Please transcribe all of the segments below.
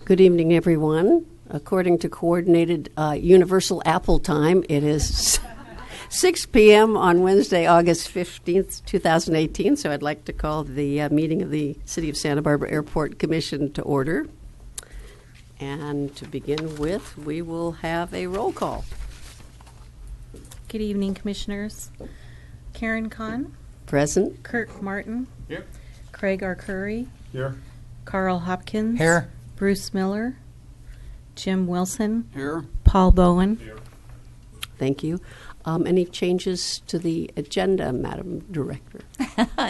Good evening, everyone. According to Coordinated Universal Apple Time, it is 6 p.m. on Wednesday, August 15th, 2018. So I'd like to call the meeting of the City of Santa Barbara Airport Commission to order. And to begin with, we will have a roll call. Good evening, Commissioners. Karen Kahn. Present. Kirk Martin. Here. Craig R. Curry. Here. Carl Hopkins. Here. Bruce Miller. Jim Wilson. Here. Paul Bowen. Here. Thank you. Any changes to the agenda, Madam Director?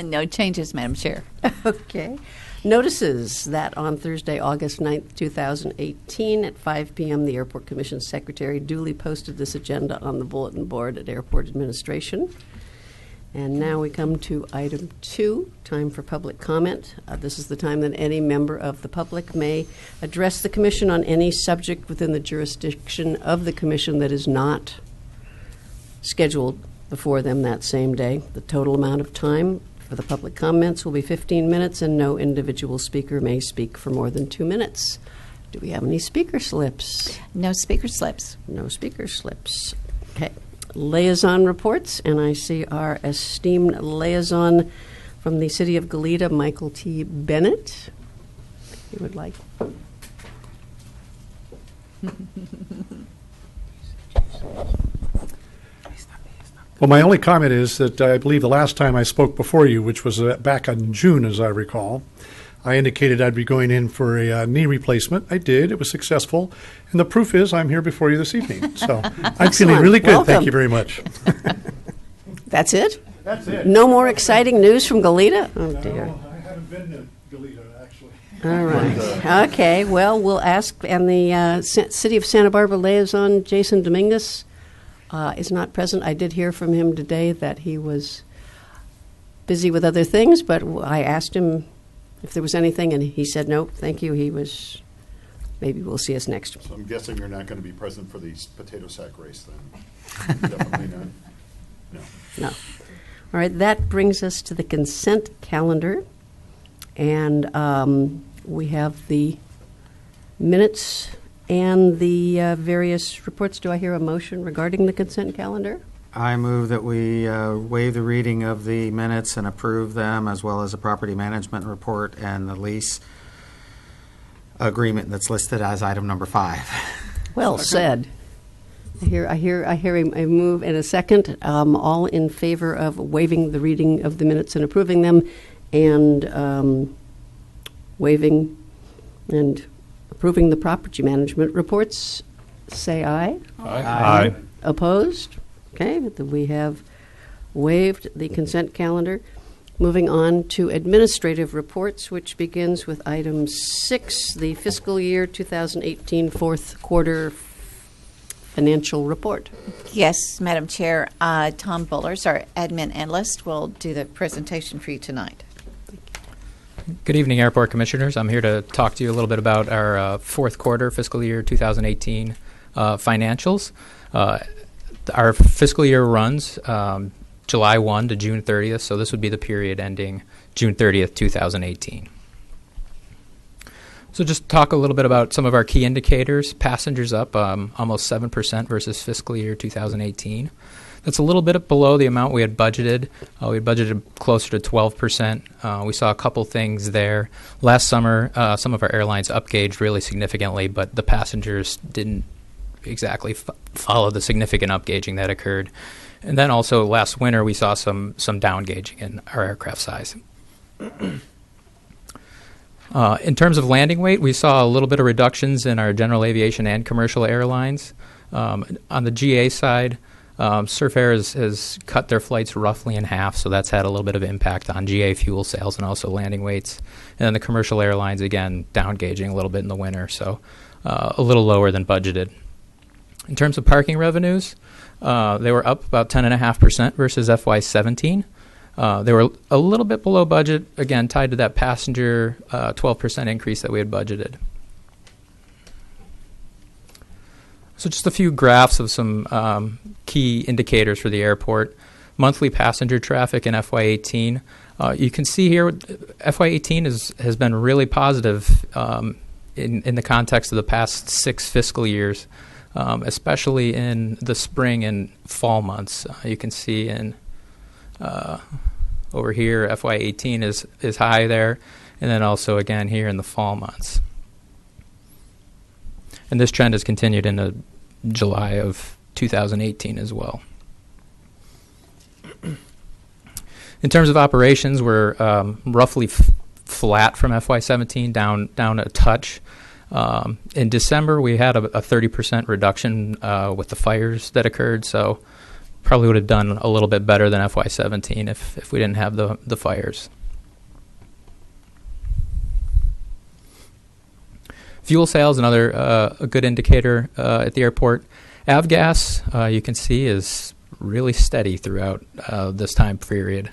No changes, Madam Chair. Okay. Notices that on Thursday, August 9th, 2018 at 5 p.m., the Airport Commission Secretary duly posted this agenda on the bulletin board at Airport Administration. And now we come to item 2, time for public comment. This is the time that any member of the public may address the Commission on any subject within the jurisdiction of the Commission that is not scheduled before them that same day. The total amount of time for the public comments will be 15 minutes, and no individual speaker may speak for more than 2 minutes. Do we have any speaker slips? No speaker slips. No speaker slips. Okay. Liaison reports, and I see our esteemed liaison from the City of Goleta, Michael T. Bennett. If you would like. Well, my only comment is that I believe the last time I spoke before you, which was back in June, as I recall, I indicated I'd be going in for a knee replacement. I did. It was successful. And the proof is I'm here before you this evening. So I'm feeling really good. Welcome. Thank you very much. That's it? That's it. No more exciting news from Goleta? Oh, dear. No, I haven't been to Goleta, actually. All right. Okay. Well, we'll ask. And the City of Santa Barbara liaison, Jason Dominguez, is not present. I did hear from him today that he was busy with other things, but I asked him if there was anything, and he said, no, thank you. He was, maybe we'll see us next. So I'm guessing you're not going to be present for the potato sack race then? Definitely not. No. No. All right, that brings us to the consent calendar. And we have the minutes and the various reports. Do I hear a motion regarding the consent calendar? I move that we waive the reading of the minutes and approve them, as well as the property management report and the lease agreement that's listed as item number 5. Well said. I hear a move and a second. All in favor of waiving the reading of the minutes and approving them, and waiving and approving the property management reports, say aye. Aye. Opposed? Okay, we have waived the consent calendar. Moving on to administrative reports, which begins with item 6, the fiscal year 2018 fourth quarter financial report. Yes, Madam Chair. Tom Bullers, our admin analyst, will do the presentation for you tonight. Good evening, Airport Commissioners. I'm here to talk to you a little bit about our fourth quarter fiscal year 2018 financials. Our fiscal year runs July 1 to June 30th, so this would be the period ending June 30th, 2018. So just talk a little bit about some of our key indicators. Passengers up almost 7% versus fiscal year 2018. That's a little bit below the amount we had budgeted. We had budgeted closer to 12%. We saw a couple things there. Last summer, some of our airlines upgauged really significantly, but the passengers didn't exactly follow the significant upgauging that occurred. And then also last winter, we saw some downgauging in our aircraft size. In terms of landing weight, we saw a little bit of reductions in our general aviation and commercial airlines. On the GA side, Surf Air has cut their flights roughly in half, so that's had a little bit of impact on GA fuel sales and also landing weights. And then the commercial airlines, again, downgauging a little bit in the winter, so a little lower than budgeted. In terms of parking revenues, they were up about 10.5% versus FY17. They were a little bit below budget, again, tied to that passenger 12% increase that we had budgeted. So just a few graphs of some key indicators for the airport. Monthly passenger traffic in FY18. You can see here FY18 has been really positive in the context of the past 6 fiscal years, especially in the spring and fall months. You can see in over here, FY18 is high there, and then also again here in the fall months. And this trend has continued into July of 2018 as well. In terms of operations, we're roughly flat from FY17, down a touch. In December, we had a 30% reduction with the fires that occurred, so probably would have done a little bit better than FY17 if we didn't have the fires. Fuel sales, another a good indicator at the airport. Avgas, you can see, is really steady throughout this time period.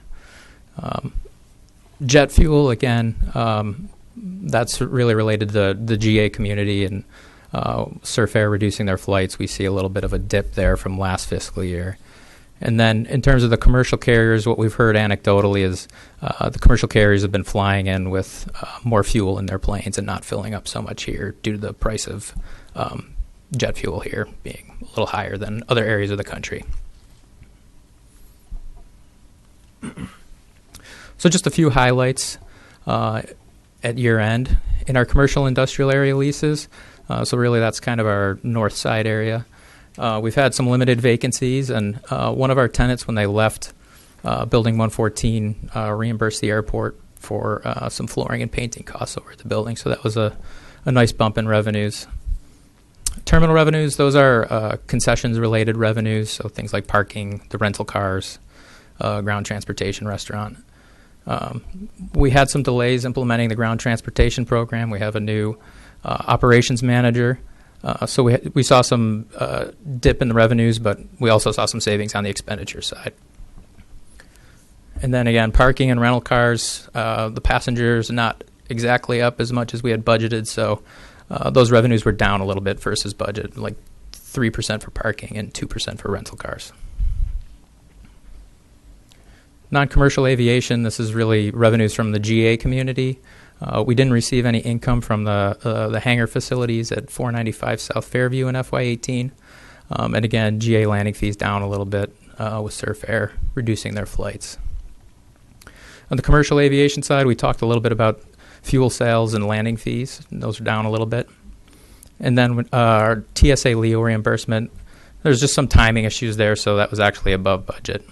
Jet fuel, again, that's really related to the GA community and Surf Air reducing their flights. We see a little bit of a dip there from last fiscal year. And then in terms of the commercial carriers, what we've heard anecdotally is the commercial carriers have been flying in with more fuel in their planes and not filling up so much here due to the price of jet fuel here being a little higher than other areas of the country. So just a few highlights at year end. In our commercial industrial area leases, so really that's kind of our north side area, we've had some limited vacancies, and one of our tenants, when they left Building 114, reimbursed the airport for some flooring and painting costs over at the building, so that was a nice bump in revenues. Terminal revenues, those are concessions-related revenues, so things like parking, the rental cars, ground transportation, restaurant. We had some delays implementing the ground transportation program. We have a new operations manager. So we saw some dip in the revenues, but we also saw some savings on the expenditure side. And then again, parking and rental cars, the passengers not exactly up as much as we had budgeted, so those revenues were down a little bit versus budget, like 3% for parking and 2% for rental cars. Non-commercial aviation, this is really revenues from the GA community. We didn't receive any income from the hangar facilities at 495 South Fairview in FY18. And again, GA landing fees down a little bit with Surf Air reducing their flights. On the commercial aviation side, we talked a little bit about fuel sales and landing fees. Those are down a little bit. And then our TSA Leo reimbursement, there's just some timing issues there, so that was actually above budget.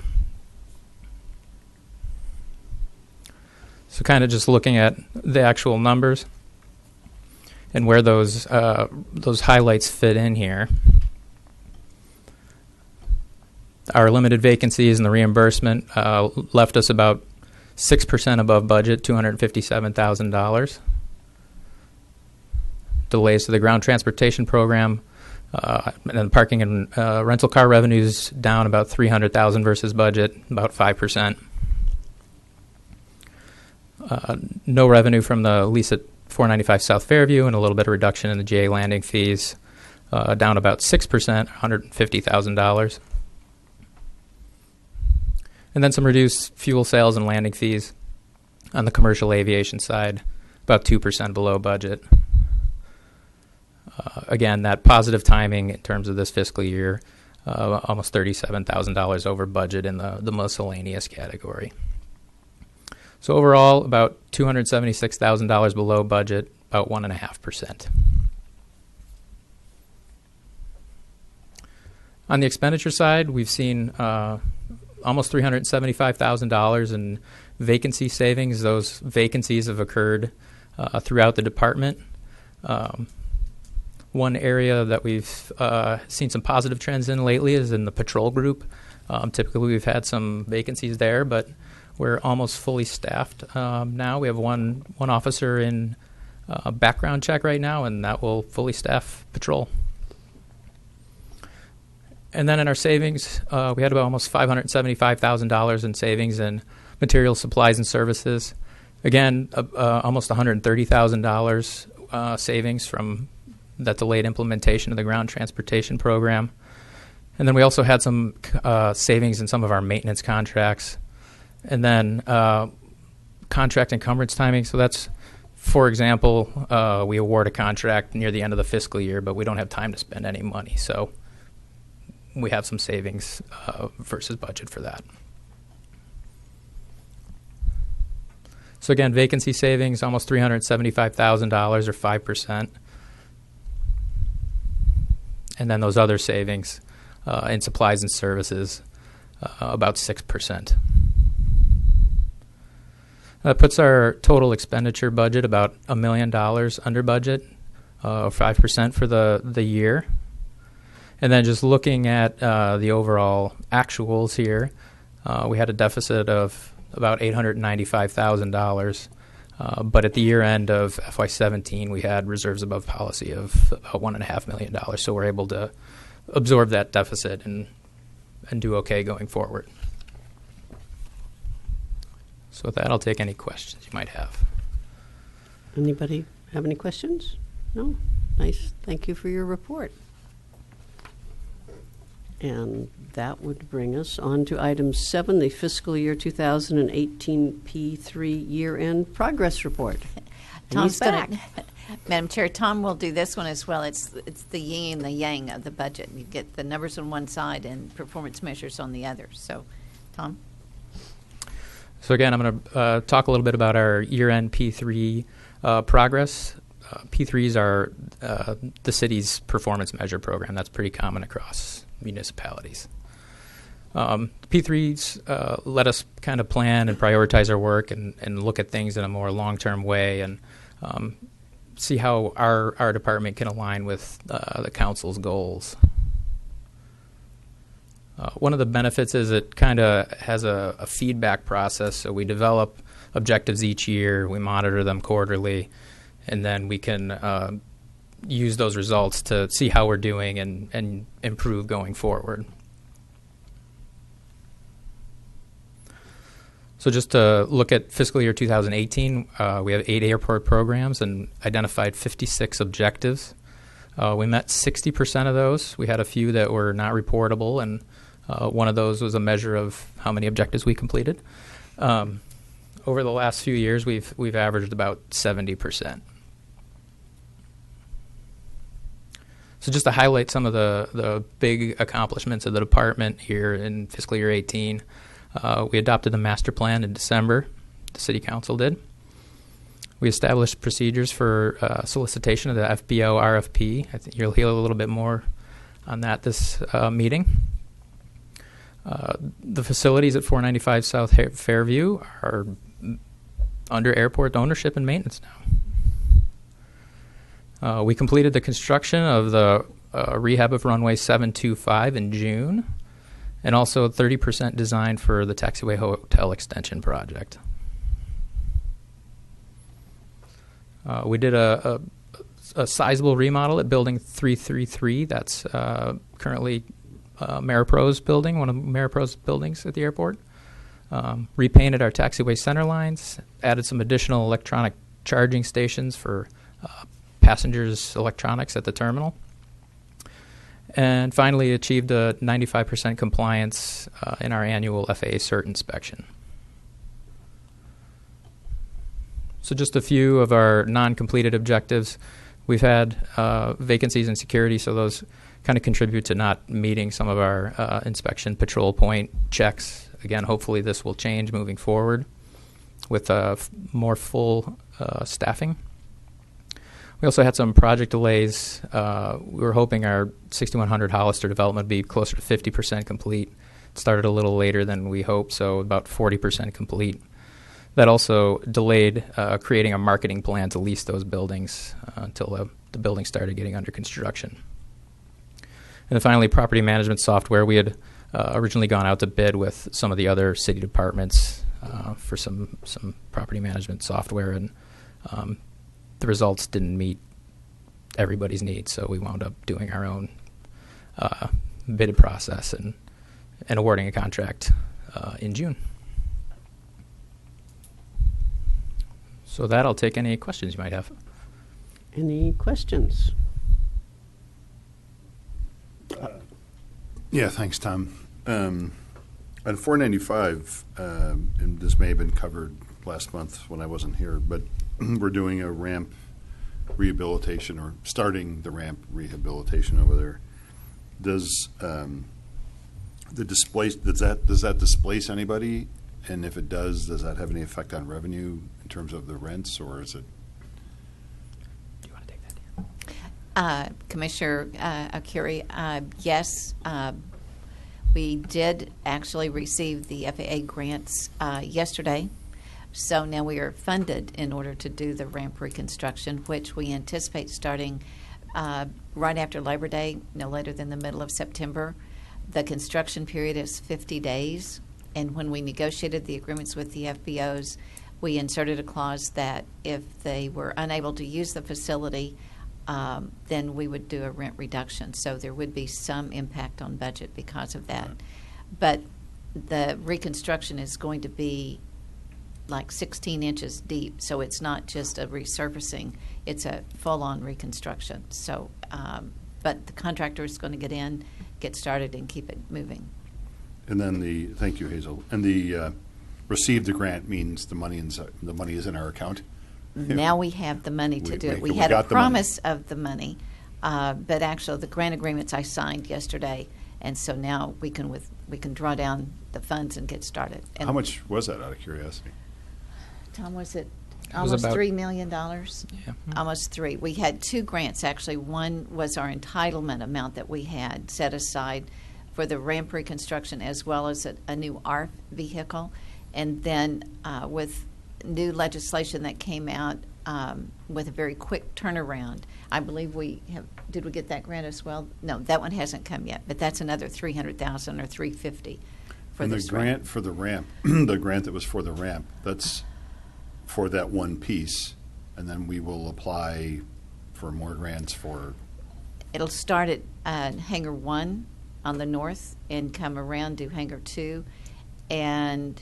So kind of just looking at the actual numbers and where those highlights fit in here. Our limited vacancies and the reimbursement left us about 6% above budget, $257,000. Delays to the ground transportation program, and then parking and rental car revenues down about $300,000 versus budget, about 5%. No revenue from the lease at 495 South Fairview, and a little bit of reduction in the GA landing fees, down about 6%, $150,000. And then some reduced fuel sales and landing fees on the commercial aviation side, about 2% below budget. Again, that positive timing in terms of this fiscal year, almost $37,000 over budget in the miscellaneous category. So overall, about $276,000 below budget, about 1.5%. On the expenditure side, we've seen almost $375,000 in vacancy savings. Those vacancies have occurred throughout the department. One area that we've seen some positive trends in lately is in the patrol group. Typically, we've had some vacancies there, but we're almost fully staffed now. We have one officer in background check right now, and that will fully staff patrol. And then in our savings, we had about almost $575,000 in savings in material supplies and services. Again, almost $130,000 savings from that delayed implementation of the ground transportation program. And then we also had some savings in some of our maintenance contracts. And then contract encumbrance timing, so that's For example, we award a contract near the end of the fiscal year, but we don't have time to spend any money. So we have some savings versus budget for that. So again, vacancy savings, almost $375,000 or 5%. And then those other savings in supplies and services, about 6%. That puts our total expenditure budget about $1 million under budget, 5% for the year. And then just looking at the overall actuals here, we had a deficit of about $895,000. But at the year end of FY17, we had reserves above policy of about $1.5 million. So we're able to absorb that deficit and do okay going forward. So with that, I'll take any questions you might have. Anybody have any questions? No? Nice. Thank you for your report. And that would bring us on to item 7, the fiscal year 2018 P3 year-end progress report. Tom's He's back. Madam Chair, Tom will do this one as well. It's the yin and the yang of the budget. You get the numbers on one side and performance measures on the other. So, Tom? So again, I'm going to talk a little bit about our year-end P3 progress. P3s are the city's performance measure program. That's pretty common across municipalities. P3s let us kind of plan and prioritize our work and look at things in a more long-term way and see how our department can align with the council's goals. One of the benefits is it kind of has a feedback process. So we develop objectives each year, we monitor them quarterly, and then we can use those results to see how we're doing and improve going forward. So just to look at fiscal year 2018, we have 8 airport programs and identified 56 objectives. We met 60% of those. We had a few that were not reportable, and one of those was a measure of how many objectives we completed. Over the last few years, we've averaged about 70%. So just to highlight some of the big accomplishments of the department here in fiscal year 18, we adopted the master plan in December. The City Council did. We established procedures for solicitation of the FBO RFP. I think you'll hear a little bit more on that this meeting. The facilities at 495 South Fairview are under airport ownership and maintenance now. We completed the construction of the rehab of runway 725 in June, and also 30% design for the taxiway hotel extension project. We did a sizable remodel at Building 333. That's currently Maripro's building, one of Maripro's buildings at the airport. Repainted our taxiway center lines, added some additional electronic charging stations for passengers' electronics at the terminal, and finally achieved a 95% compliance in our annual FAA CERT inspection. So just a few of our non-completed objectives. We've had vacancies in security, so those kind of contribute to not meeting some of our inspection patrol point checks. Again, hopefully this will change moving forward with more full staffing. We also had some project delays. We were hoping our 6100 Hollister development would be closer to 50% complete. It started a little later than we hoped, so about 40% complete. That also delayed creating a marketing plan to lease those buildings until the building started getting under construction. And then finally, property management software. We had originally gone out to bid with some of the other city departments for some property management software, and the results didn't meet everybody's needs, so we wound up doing our own bid process and awarding a contract in June. So with that, I'll take any questions you might have. Any questions? Yeah, thanks, Tom. On 495, and this may have been covered last month when I wasn't here, but we're doing a ramp rehabilitation or starting the ramp rehabilitation over there, does that displace anybody? And if it does that have any effect on revenue in terms of the rents, or is it? Do you want to take that? Commissioner Arcuri, yes, we did actually receive the FAA grants yesterday. So now we are funded in order to do the ramp reconstruction, which we anticipate starting right after Labor Day, no later than the middle of September. The construction period is 50 days. And when we negotiated the agreements with the FBOs, we inserted a clause that if they were unable to use the facility, then we would do a rent reduction. So there would be some impact on budget because of that. But the reconstruction is going to be like 16 inches deep, so it's not just a resurfacing, it's a full-on reconstruction. So, but the contractor is going to get in, get started, and keep it moving. And then thank you, Hazel. And the receive the grant means the money is in our account. Now we have the money to do it. We we had a got the money. promise of the money, but actually the grant agreements I signed yesterday, and so now we can draw down the funds and get started. And How much was that, out of curiosity? Tom, was it was almost about- $3 million? Yeah. Almost three. We had two grants, actually. One was our entitlement amount that we had set aside for the ramp reconstruction, as well as a new ARF vehicle. And then with new legislation that came out with a very quick turnaround, I believe did we get that grant as well? No, that one hasn't come yet, but that's another $300,000 or $350,000 for And the this grant ramp. for the ramp, the grant that was for the ramp, that's for that one piece, and then we will apply for more grants for. It'll start at Hangar 1 on the north and come around to Hangar 2, and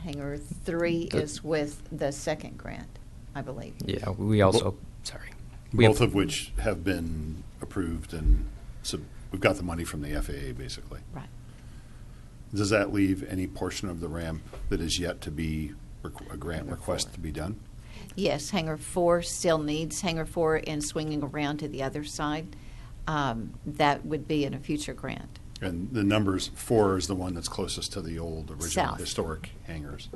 Hangar 3 is with the second grant, I believe. Yeah, we also, sorry. Both of which have been approved, and so we've got the money from the FAA, basically. Right. Does that leave any portion of the ramp that is yet to be a grant request to be done? Yes, Hangar 4 still needs Hangar 4 and swinging around to the other side. That would be in a future grant. And the numbers, 4 is the one that's closest to the old original South. historic hangars?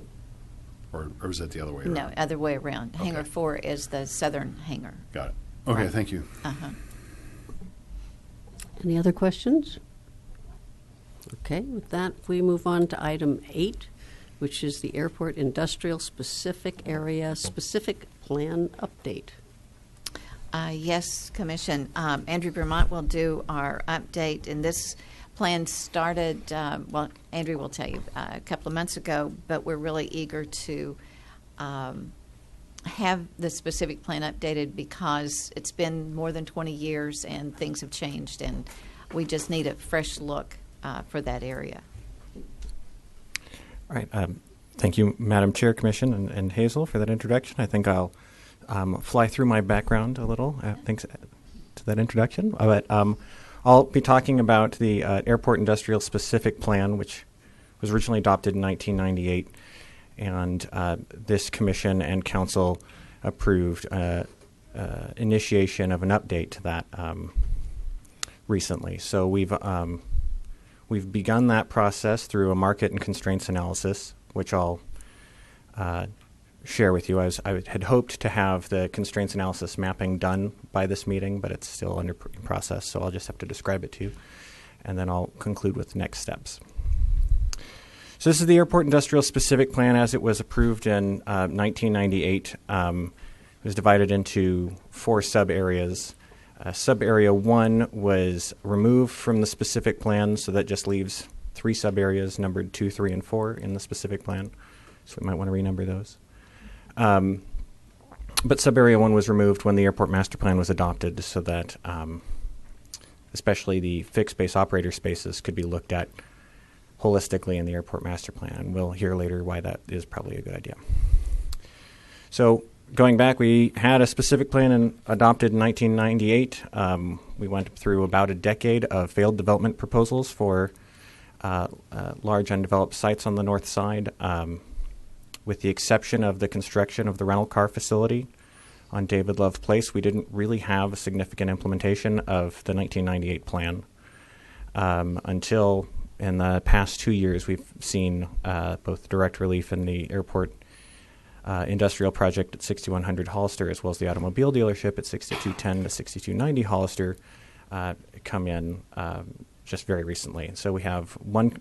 Or is that the other way around? No, other way around. Okay. Hangar 4 is the southern hangar. Got it. Okay, Right. thank you. Uh-huh. Any other questions? Okay, with that, we move on to item 8, which is the Airport Industrial Specific Area Specific Plan Update. Yes, Commission. Andrew Vermont will do our update, and this plan started, well, Andrew will tell you, a couple of months ago, but we're really eager to have the specific plan updated because it's been more than 20 years and things have changed, and we just need a fresh look for that area. All right. Thank you, Madam Chair, Commission, and Hazel, for that introduction. I think I'll fly through my background a little, thanks to that introduction. But I'll be talking about the Airport Industrial Specific Plan, which was originally adopted in 1998, and this Commission and Council approved initiation of an update to that recently. So we've begun that process through a market and constraints analysis, which I'll share with you. I had hoped to have the constraints analysis mapping done by this meeting, but it's still under process, so I'll just have to describe it to you, and then I'll conclude with the next steps. So this is the Airport Industrial Specific Plan as it was approved in 1998. It was divided into 4 sub-areas. Sub-area 1 was removed from the specific plan, so that just leaves 3 sub-areas numbered 2, 3, and 4 in the specific plan. So we might want to renumber those. But sub-area 1 was removed when the airport master plan was adopted so that especially the fixed base operator spaces could be looked at holistically in the airport master plan. And we'll hear later why that is probably a good idea. So going back, we had a specific plan adopted in 1998. We went through about a decade of failed development proposals for large undeveloped sites on the north side. with the exception of the construction of the rental car facility on David Love Place, we didn't really have a significant implementation of the 1998 plan until in the past 2 years we've seen both direct relief and the airport industrial project at 6100 Hollister, as well as the automobile dealership at 6210 to 6290 Hollister come in just very recently. And so we have one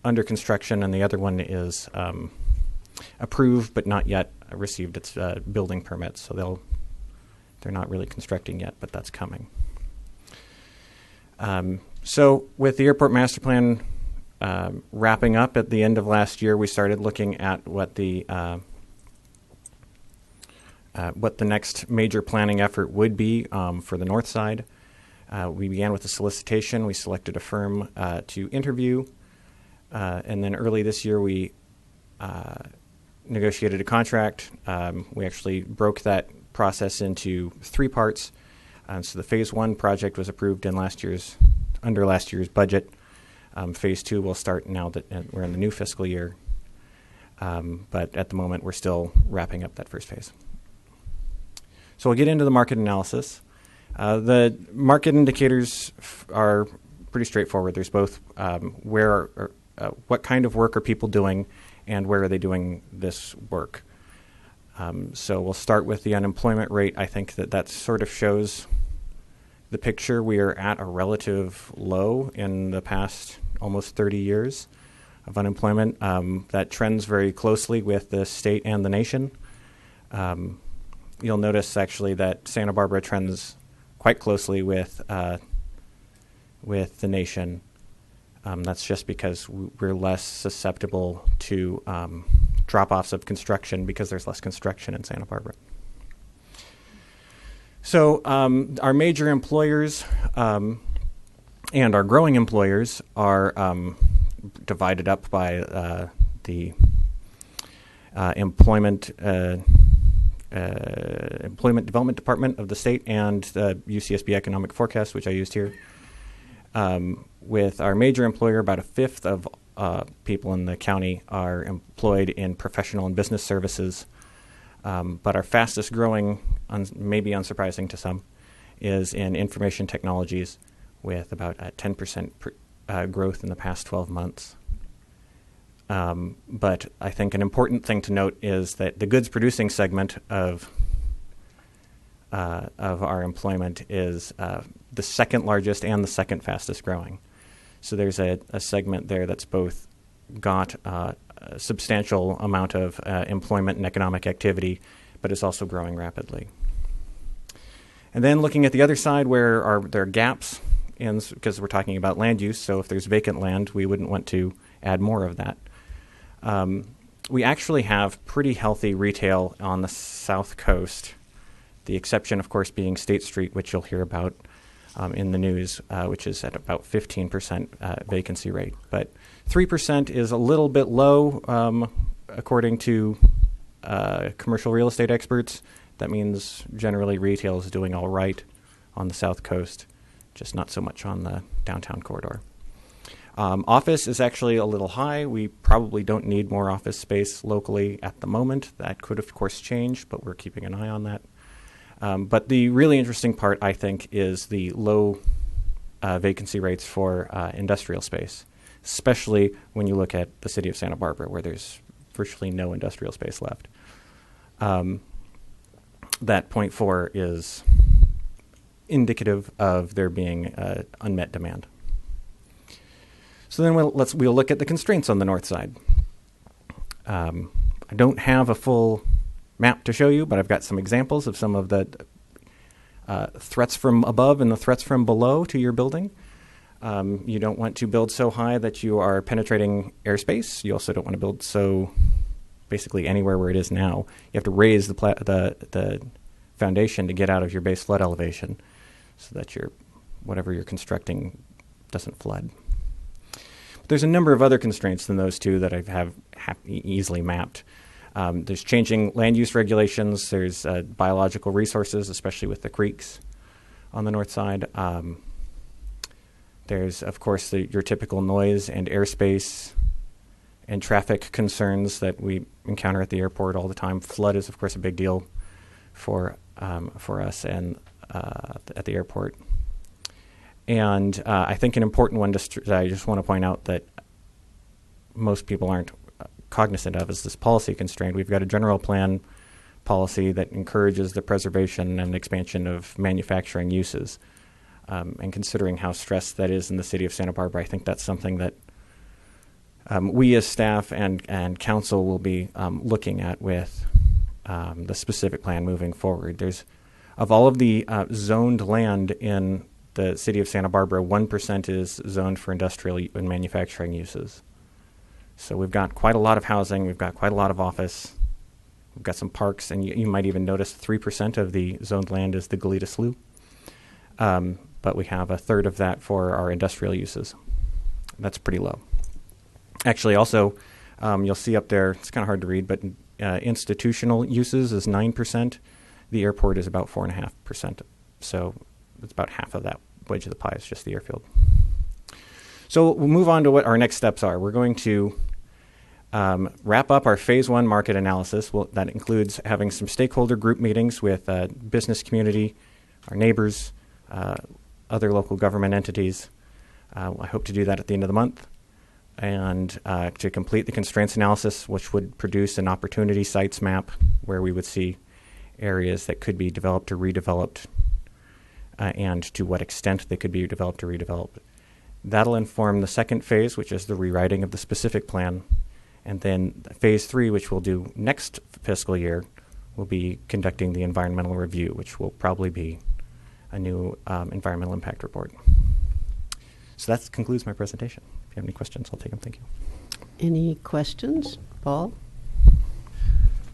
under construction, and the other one is approved but not yet received its building permits. So they're not really constructing yet, but that's coming. So with the airport master plan wrapping up at the end of last year, we started looking at what the next major planning effort would be for the north side. We began with a solicitation. We selected a firm to interview, and then early this year we negotiated a contract. We actually broke that process into 3 parts. So the Phase 1 project was approved in under last year's budget. Phase 2 will start now that we're in the new fiscal year. But at the moment, we're still wrapping up that first phase. So we'll get into the market analysis. The market indicators are pretty straightforward. There's both what kind of work are people doing and where are they doing this work. So we'll start with the unemployment rate. I think that sort of shows the picture. We are at a relative low in the past almost 30 years of unemployment. That trends very closely with the state and the nation. You'll notice actually that Santa Barbara trends quite closely with the nation. That's just because we're less susceptible to drop-offs of construction because there's less construction in Santa Barbara. So our major employers and our growing employers are divided up by the Employment Development Department of the state and the UCSB Economic Forecast, which I used here. With our major employer, about a fifth of people in the county are employed in professional and business services. But our fastest growing, maybe unsurprising to some, is in information technologies with about a 10% growth in the past 12 months. But I think an important thing to note is that the goods producing segment of our employment is the second largest and the second fastest growing. So there's a segment there that's both got a substantial amount of employment and economic activity, but is also growing rapidly. And then looking at the other side, where there are gaps, because we're talking about land use, so if there's vacant land, we wouldn't want to add more of that. We actually have pretty healthy retail on the South Coast, the exception, of course, being State Street, which you'll hear about in the news, which is at about 15% vacancy rate. But 3% is a little bit low, according to commercial real estate experts. That means generally retail is doing all right on the South Coast, just not so much on the downtown corridor. Office is actually a little high. We probably don't need more office space locally at the moment. That could, of course, change, but we're keeping an eye on that. But the really interesting part, I think, is the low vacancy rates for industrial space, especially when you look at the city of Santa Barbara, where there's virtually no industrial space left. That 0.4 is indicative of there being unmet demand. So then we'll look at the constraints on the north side. I don't have a full map to show you, but I've got some examples of some of the threats from above and the threats from below to your building. You don't want to build so high that you are penetrating airspace. You also don't want to build so basically anywhere where it is now. You have to raise the foundation to get out of your base flood elevation so that whatever you're constructing doesn't flood. But there's a number of other constraints than those two that I have easily mapped. There's changing land use regulations. There's biological resources, especially with the creeks on the north side. There's, of course, your typical noise and airspace and traffic concerns that we encounter at the airport all the time. Flood is, of course, a big deal for us and at the airport. And I think an important one I just want to point out that most people aren't cognizant of is this policy constraint. We've got a general plan policy that encourages the preservation and expansion of manufacturing uses. And considering how stressed that is in the city of Santa Barbara, I think that's something that we as staff and council will be looking at with the specific plan moving forward. Of all of the zoned land in the city of Santa Barbara, 1% is zoned for industrial and manufacturing uses. So we've got quite a lot of housing, we've got quite a lot of office, we've got some parks, and you might even notice 3% of the zoned land is the Goleta Slough. But we have a third of that for our industrial uses. That's pretty low. Actually, also, you'll see up there, it's kind of hard to read, but institutional uses is 9%. The airport is about 4.5%. So it's about half of that wedge of the pie is just the airfield. So we'll move on to what our next steps are. We're going to wrap up our phase 1 market analysis. That includes having some stakeholder group meetings with business community, our neighbors, other local government entities. I hope to do that at the end of the month. And to complete the constraints analysis, which would produce an opportunity sites map where we would see areas that could be developed or redeveloped and to what extent they could be developed or redeveloped. That'll inform the second phase, which is the rewriting of the specific plan. And then phase 3, which we'll do next fiscal year, will be conducting the environmental review, which will probably be a new environmental impact report. So that concludes my presentation. If you have any questions, I'll take them. Thank you. Any questions? Paul?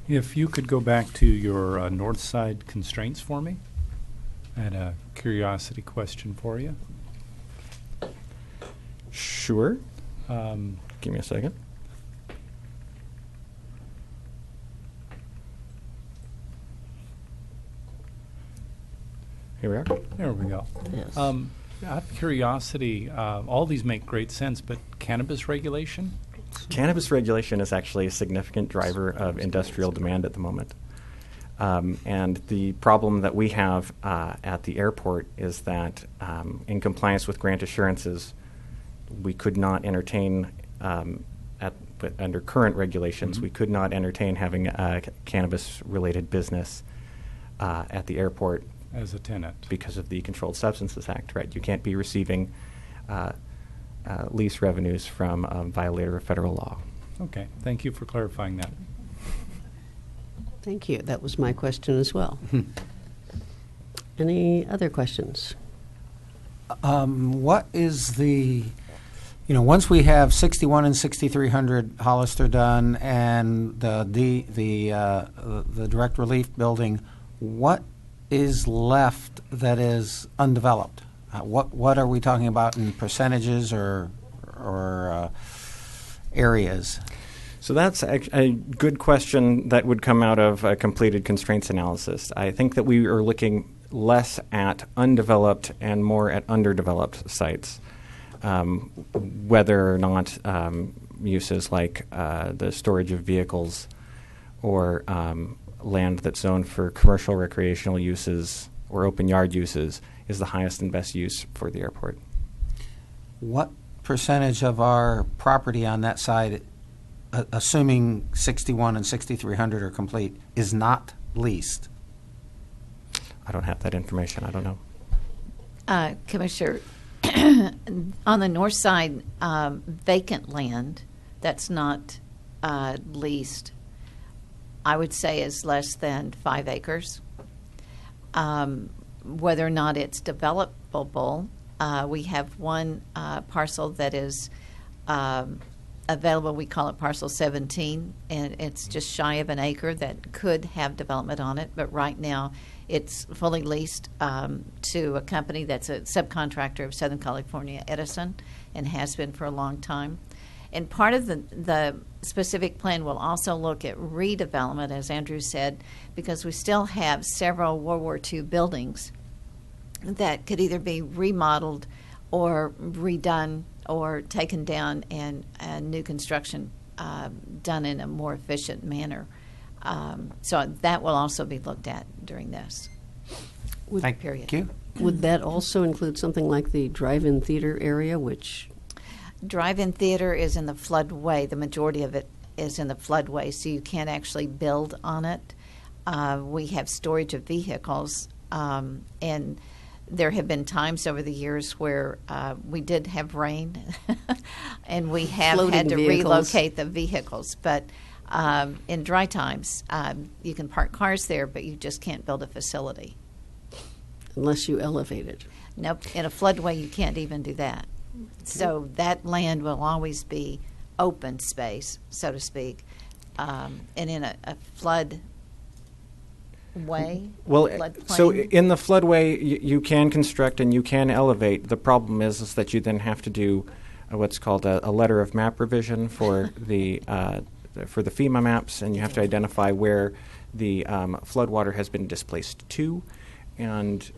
If you could go back to your north side constraints for me. I had a curiosity question for you. Sure. Give me a second. Here we are. There we go. Yes. Out of curiosity, all these make great sense, but cannabis regulation? Cannabis regulation is actually a significant driver of industrial demand at the moment. And the problem that we have at the airport is that in compliance with grant assurances, we could not entertain, under current regulations, we could not entertain having a cannabis-related business at the airport. As a tenant. Because of the Controlled Substances Act, right? You can't be receiving lease revenues from a violator of federal law. Okay, thank you for clarifying that. Thank you. That was my question as well. Any other questions? What is the, once we have 61 and 6300 Hollister done and the direct relief building, what is left that is undeveloped? What are we talking about in percentages or areas? So that's a good question that would come out of a completed constraints analysis. I think that we are looking less at undeveloped and more at underdeveloped sites, whether or not uses like the storage of vehicles or land that's zoned for commercial recreational uses or open yard uses is the highest and best use for the airport. What percentage of our property on that side, assuming 61 and 6300 are complete, is not leased? I don't have that information. I don't know. Commissioner, on the north side, vacant land that's not leased, I would say is less than 5 acres. Whether or not it's developable, we have one parcel that is available. We call it parcel 17, and it's just shy of an acre that could have development on it. But right now, it's fully leased to a company that's a subcontractor of Southern California Edison and has been for a long time. And part of the specific plan will also look at redevelopment, as Andrew said, because we still have several World War II buildings that could either be remodeled or redone or taken down and new construction done in a more efficient manner. So that will also be looked at during this Thank period. you. Would that also include something like the drive-in theater area, which Drive-in theater is in the floodway. The majority of it is in the floodway, so you can't actually build on it. We have storage of vehicles, and there have been times over the years where we did have rain, and we have Floating had to vehicles. relocate the vehicles. But in dry times, you can park cars there, but you just can't build a facility. unless you elevate it? Nope. In a floodway, you can't even do that. So that land will always be open space, so to speak. And in a flood way, Well, floodplain. so in the floodway, you can construct and you can elevate. The problem is that you then have to do what's called a letter of map revision for the FEMA maps, and you have to identify where the floodwater has been displaced to, and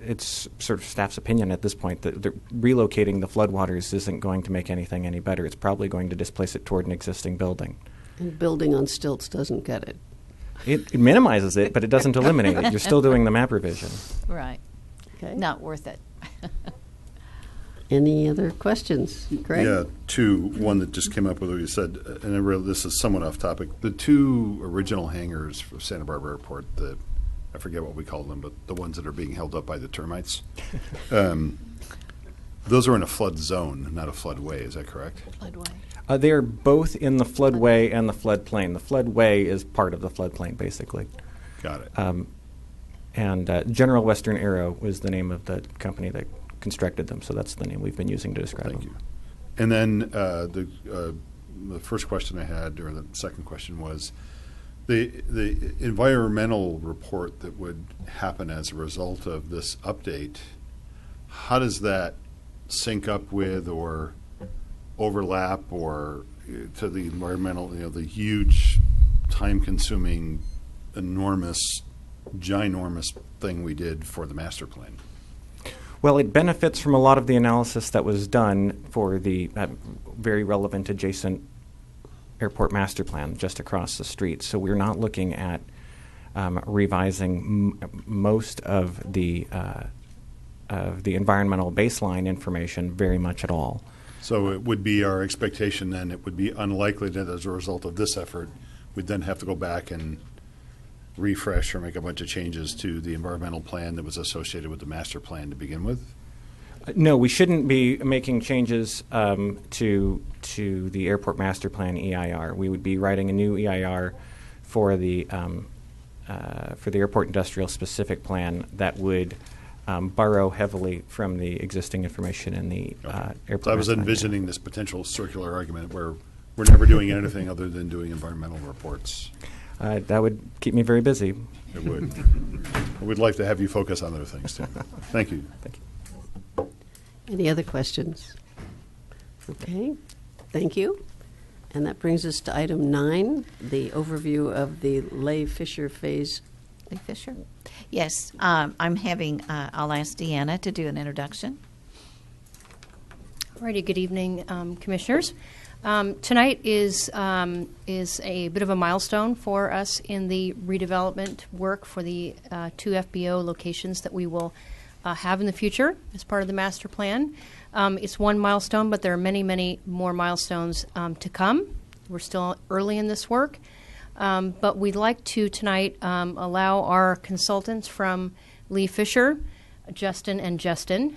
it's sort of staff's opinion at this point that relocating the floodwaters isn't going to make anything any better. It's probably going to displace it toward an existing building. And building on stilts doesn't get it. It minimizes it, but it doesn't eliminate it. You're still doing the map revision. Right. Okay. Not worth it. Any other questions? Craig? Yeah, two. One that just came up with what you said, and I realize this is somewhat off topic. The two original hangars for Santa Barbara Airport, I forget what we call them, but the ones that are being held up by the termites, those are in a flood zone, not a floodway. Is that correct? Floodway. They are both in the floodway and the floodplain. The floodway is part of the floodplain, basically. Got it. And General Western Aero was the name of the company that constructed them, so that's the name we've been using to describe Thank them. you. And then the first question I had, or the second question was, the environmental report that would happen as a result of this update, how does that sync up with or overlap or to the environmental, the huge, time-consuming, enormous, ginormous thing we did for the master plan? Well, it benefits from a lot of the analysis that was done for the very relevant adjacent airport master plan just across the street. So we're not looking at revising most of the environmental baseline information very much at all. So it would be our expectation then, it would be unlikely that as a result of this effort, we'd then have to go back and refresh or make a bunch of changes to the environmental plan that was associated with the master plan to begin with? No, we shouldn't be making changes to the airport master plan EIR. We would be writing a new EIR for the airport industrial specific plan that would borrow heavily from the existing information in the airport. So I was master plan. envisioning this potential circular argument where we're never doing anything other than doing environmental reports. That would keep me very busy. It would. We'd like to have you focus on other things too. Thank you. Thank you. Any other questions? Okay, thank you. And that brings us to item 9, the overview of the Leigh Fisher Phase. Lee Fisher? Yes. I'm having, I'll ask Deanna to do an introduction. Alrighty, good evening, Commissioners. Tonight is a bit of a milestone for us in the redevelopment work for the 2 FBO locations that we will have in the future as part of the master plan. It's one milestone, but there are many, many more milestones to come. We're still early in this work, but we'd like to tonight allow our consultants from Leigh Fisher, Justin and Justin.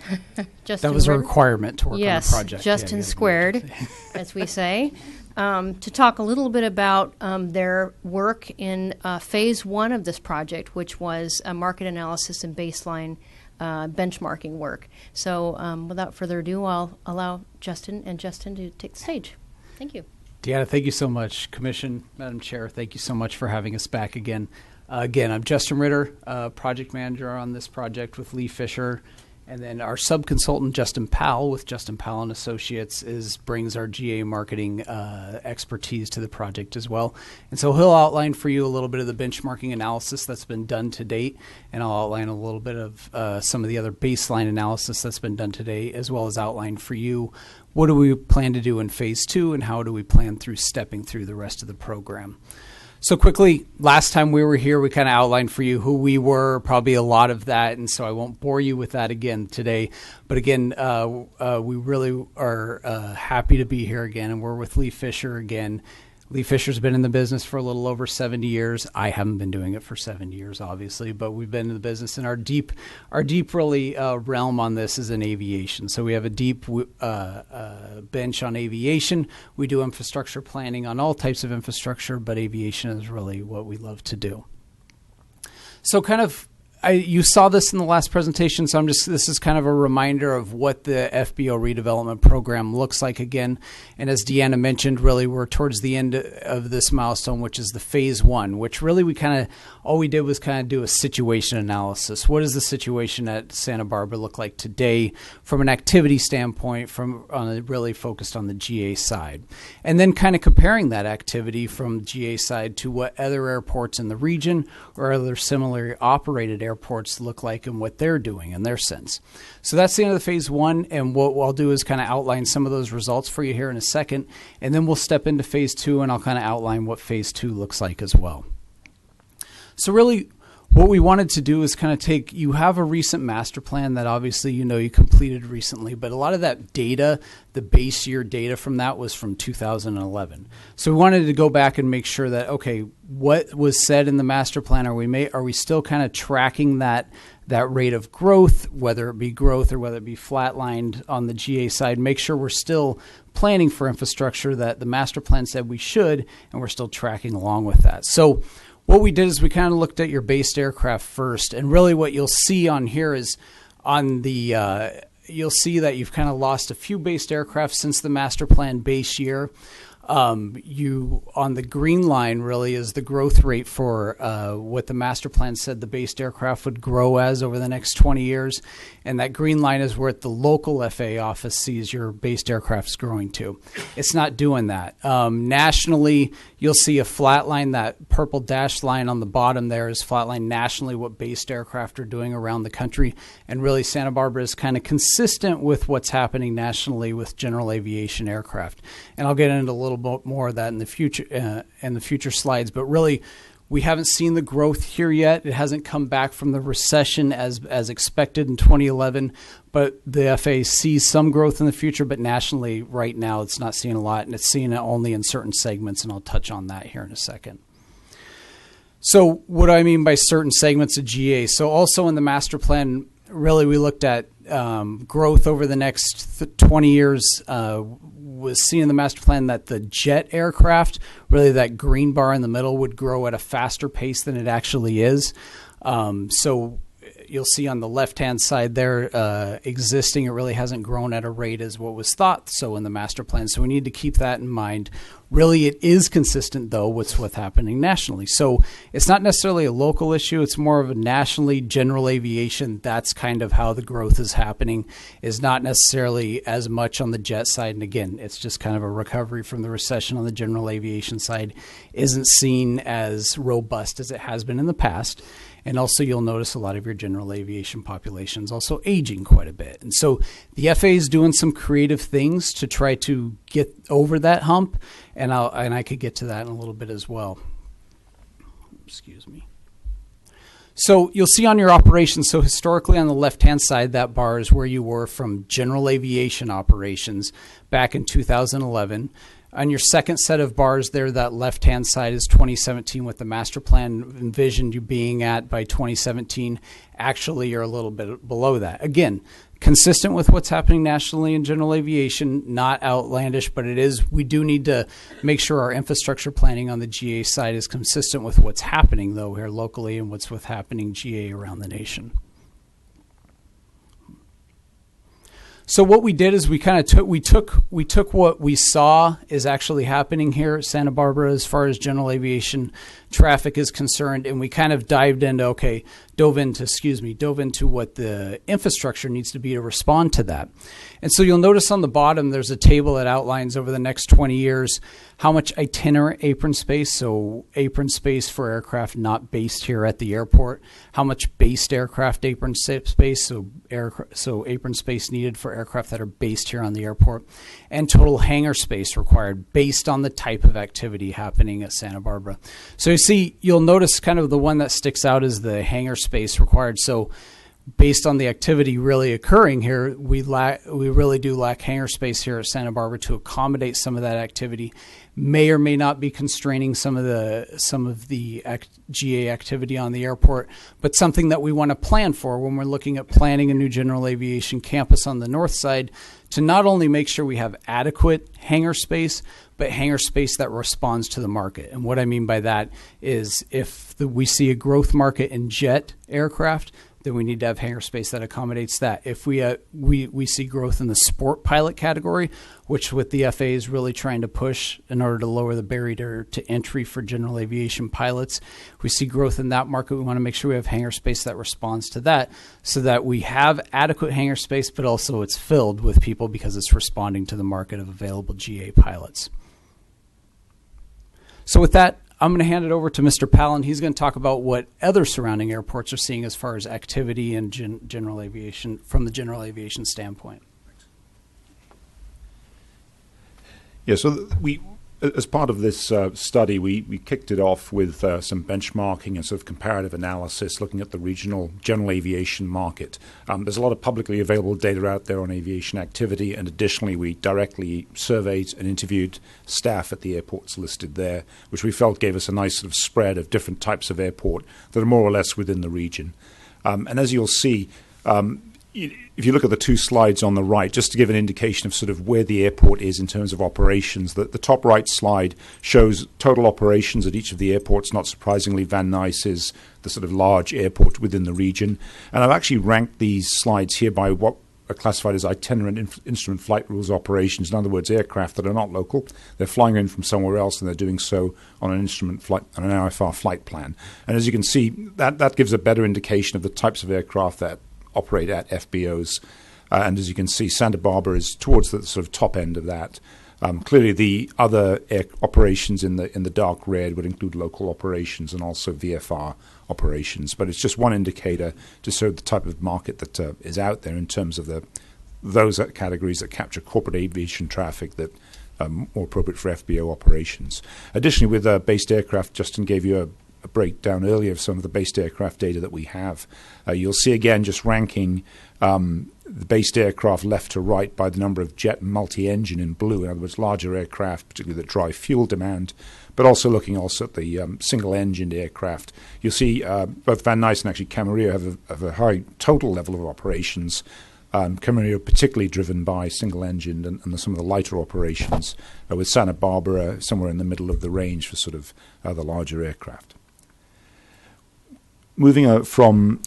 Justin That was a Ritter. requirement to work Yes, on the project. Justin Yeah, squared, as we say, to talk a little bit about their work in phase 1 of this project, which was a market analysis and baseline benchmarking work. So without further ado, I'll allow Justin and Justin to take the stage. Thank you. Deanna, thank you so much. Commission, Madam Chair, thank you so much for having us back again. Again, I'm Justin Ritter, project manager on this project with Leigh Fisher, And then our sub-consultant, Justin Powell, with Justin Powell and Associates, brings our GA marketing expertise to the project as well. And so he'll outline for you a little bit of the benchmarking analysis that's been done to date, and I'll outline a little bit of some of the other baseline analysis that's been done to date, as well as outline for you what do we plan to do in Phase 2 and how do we plan through stepping through the rest of the program. So quickly, last time we were here, we kind of outlined for you who we were, probably a lot of that, and so I won't bore you with that again today. But again, we really are happy to be here again, and we're with Lee Fisher again. Lee Fisher's been in the business for a little over 70 years. I haven't been doing it for 70 years, obviously, but we've been in the business, and our deep really realm on this is in aviation. So we have a deep bench on aviation. We do infrastructure planning on all types of infrastructure, but aviation is really what we love to do. So kind of, you saw this in the last presentation, so this is kind of a reminder of what the FBO redevelopment program looks like again. And as Deanna mentioned, really we're towards the end of this milestone, which is the Phase 1, which really all we did was kind of do a situation analysis. What does the situation at Santa Barbara look like today from an activity standpoint, really focused on the GA side? And then kind of comparing that activity from GA side to what other airports in the region or other similarly operated airports look like and what they're doing in their sense. So that's the end of the Phase 1, and what I'll do is kind of outline some of those results for you here in a second, and then we'll step into Phase 2, and I'll kind of outline what Phase 2 looks like as well. So really, what we wanted to do is kind of you have a recent master plan that obviously you completed recently, but a lot of that data, the base year data from that was from 2011. So we wanted to go back and make sure that, okay, what was said in the master plan, are we still kind of tracking that rate of growth, whether it be growth or whether it be flatlined on the GA side, make sure we're still planning for infrastructure that the master plan said we should, and we're still tracking along with that. So what we did is we kind of looked at your based aircraft first, and really what you'll see on here is you'll see that you've kind of lost a few based aircraft since the master plan base year. On the green line really is the growth rate for what the master plan said the based aircraft would grow as over the next 20 years. And that green line is where the local FAA office sees your based aircrafts growing to. It's not doing that. Nationally, you'll see a flat line. That purple dashed line on the bottom there is flatline nationally what based aircraft are doing around the country. And really Santa Barbara is kind of consistent with what's happening nationally with general aviation aircraft. And I'll get into a little bit more of that in the future slides, but really we haven't seen the growth here yet. It hasn't come back from the recession as expected in 2011, but the FAA sees some growth in the future, but nationally right now it's not seeing a lot, and it's seeing it only in certain segments, and I'll touch on that here in a second. So what do I mean by certain segments of GA? So also in the master plan, really we looked at growth over the next 20 years. Was seen in the master plan that the jet aircraft, really that green bar in the middle, would grow at a faster pace than it actually is. So you'll see on the left-hand side there, existing, it really hasn't grown at a rate as what was thought so in the master plan. So we need to keep that in mind. Really, it is consistent, though, with what's happening nationally. So it's not necessarily a local issue. It's more of a nationally general aviation. That's kind of how the growth is happening, is not necessarily as much on the jet side. And again, it's just kind of a recovery from the recession on the general aviation side. Isn't seen as robust as it has been in the past. And also you'll notice a lot of your general aviation population is also aging quite a bit. And so the FAA is doing some creative things to try to get over that hump, and I could get to that in a little bit as well. Excuse me. So you'll see on your operations, so historically on the left-hand side, that bar is where you were from general aviation operations back in 2011. On your second set of bars there, that left-hand side is 2017, what the master plan envisioned you being at by 2017. Actually, you're a little bit below that. Again, consistent with what's happening nationally in general aviation, not outlandish, but it is. We do need to make sure our infrastructure planning on the GA side is consistent with what's happening, though, here locally and what's happening GA around the nation. So what we did is we kind of took what we saw is actually happening here at Santa Barbara as far as general aviation traffic is concerned, and we kind of dived into, okay, dove into what the infrastructure needs to be to respond to that. And so you'll notice on the bottom there's a table that outlines over the next 20 years how much itinerant apron space, so apron space for aircraft not based here at the airport, how much based aircraft apron space, so apron space needed for aircraft that are based here on the airport, and total hangar space required based on the type of activity happening at Santa Barbara. So you'll notice kind of the one that sticks out is the hangar space required. So based on the activity really occurring here, we really do lack hangar space here at Santa Barbara to accommodate some of that activity. May or may not be constraining some of the GA activity on the airport, but something that we want to plan for when we're looking at planning a new general aviation campus on the north side, to not only make sure we have adequate hangar space, but hangar space that responds to the market. And what I mean by that is if we see a growth market in jet aircraft, then we need to have hangar space that accommodates that. If we see growth in the sport pilot category, which with the FAA is really trying to push in order to lower the barrier to entry for general aviation pilots, if we see growth in that market, we want to make sure we have hangar space that responds to that, so that we have adequate hangar space, but also it's filled with people because it's responding to the market of available GA pilots. So with that, I'm going to hand it over to Mr. Palin. He's going to talk about what other surrounding airports are seeing as far as activity and general aviation from the general aviation standpoint. Yeah, so as part of this study, we kicked it off with some benchmarking and sort of comparative analysis, looking at the regional general aviation market. There's a lot of publicly available data out there on aviation activity, and additionally, we directly surveyed and interviewed staff at the airports listed there, which we felt gave us a nice sort of spread of different types of airport that are more or less within the region. And as you'll see, if you look at the two slides on the right, just to give an indication of sort of where the airport is in terms of operations, the top right slide shows total operations at each of the airports. Not surprisingly, Van Nuys is the sort of large airport within the region. And I've actually ranked these slides here by what are classified as itinerant instrument flight rules operations. In other words, aircraft that are not local. They're flying in from somewhere else, and they're doing so on an instrument flight, on an IFR flight plan. And as you can see, that gives a better indication of the types of aircraft that operate at FBOs. And as you can see, Santa Barbara is towards the sort of top end of that. Clearly, the other air operations in the dark red would include local operations and also VFR operations. But it's just one indicator to show the type of market that is out there in terms of those categories that capture corporate aviation traffic that are more appropriate for FBO operations. Additionally, with based aircraft, Justin gave you a breakdown earlier of some of the based aircraft data that we have. You'll see again just ranking the based aircraft left to right by the number of jet and multi-engine in blue, in other words, larger aircraft, particularly that drive fuel demand, but also looking also at the single-engined aircraft. You'll see both Van Nuys and actually Camarillo have a high total level of operations. Camarillo particularly driven by single-engined and some of the lighter operations, with Santa Barbara somewhere in the middle of the range for sort of the larger aircraft. Moving from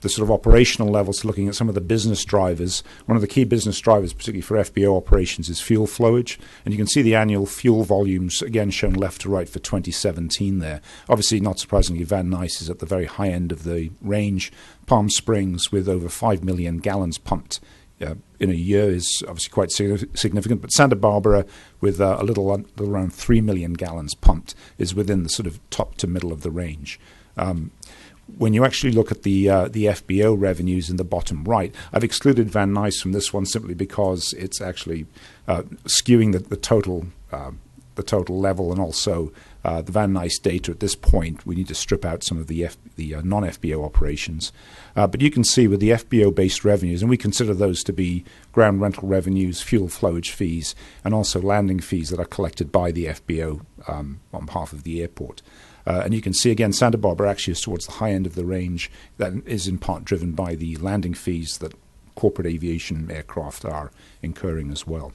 the sort of operational levels to looking at some of the business drivers, one of the key business drivers, particularly for FBO operations, is fuel flowage. And you can see the annual fuel volumes, again, shown left to right for 2017 there. Obviously, not surprisingly, Van Nuys is at the very high end of the range. Palm Springs, with over 5 million gallons pumped in a year, is obviously quite significant. But Santa Barbara, with a little around 3 million gallons pumped, is within the sort of top to middle of the range. When you actually look at the FBO revenues in the bottom right, I've excluded Van Nuys from this one simply because it's actually skewing the total level, and also the Van Nuys data at this point. We need to strip out some of the non-FBO operations. But you can see with the FBO-based revenues, and we consider those to be ground rental revenues, fuel flowage fees, and also landing fees that are collected by the FBO on behalf of the airport. And you can see, again, Santa Barbara actually is towards the high end of the range. That is in part driven by the landing fees that corporate aviation aircraft are incurring as well.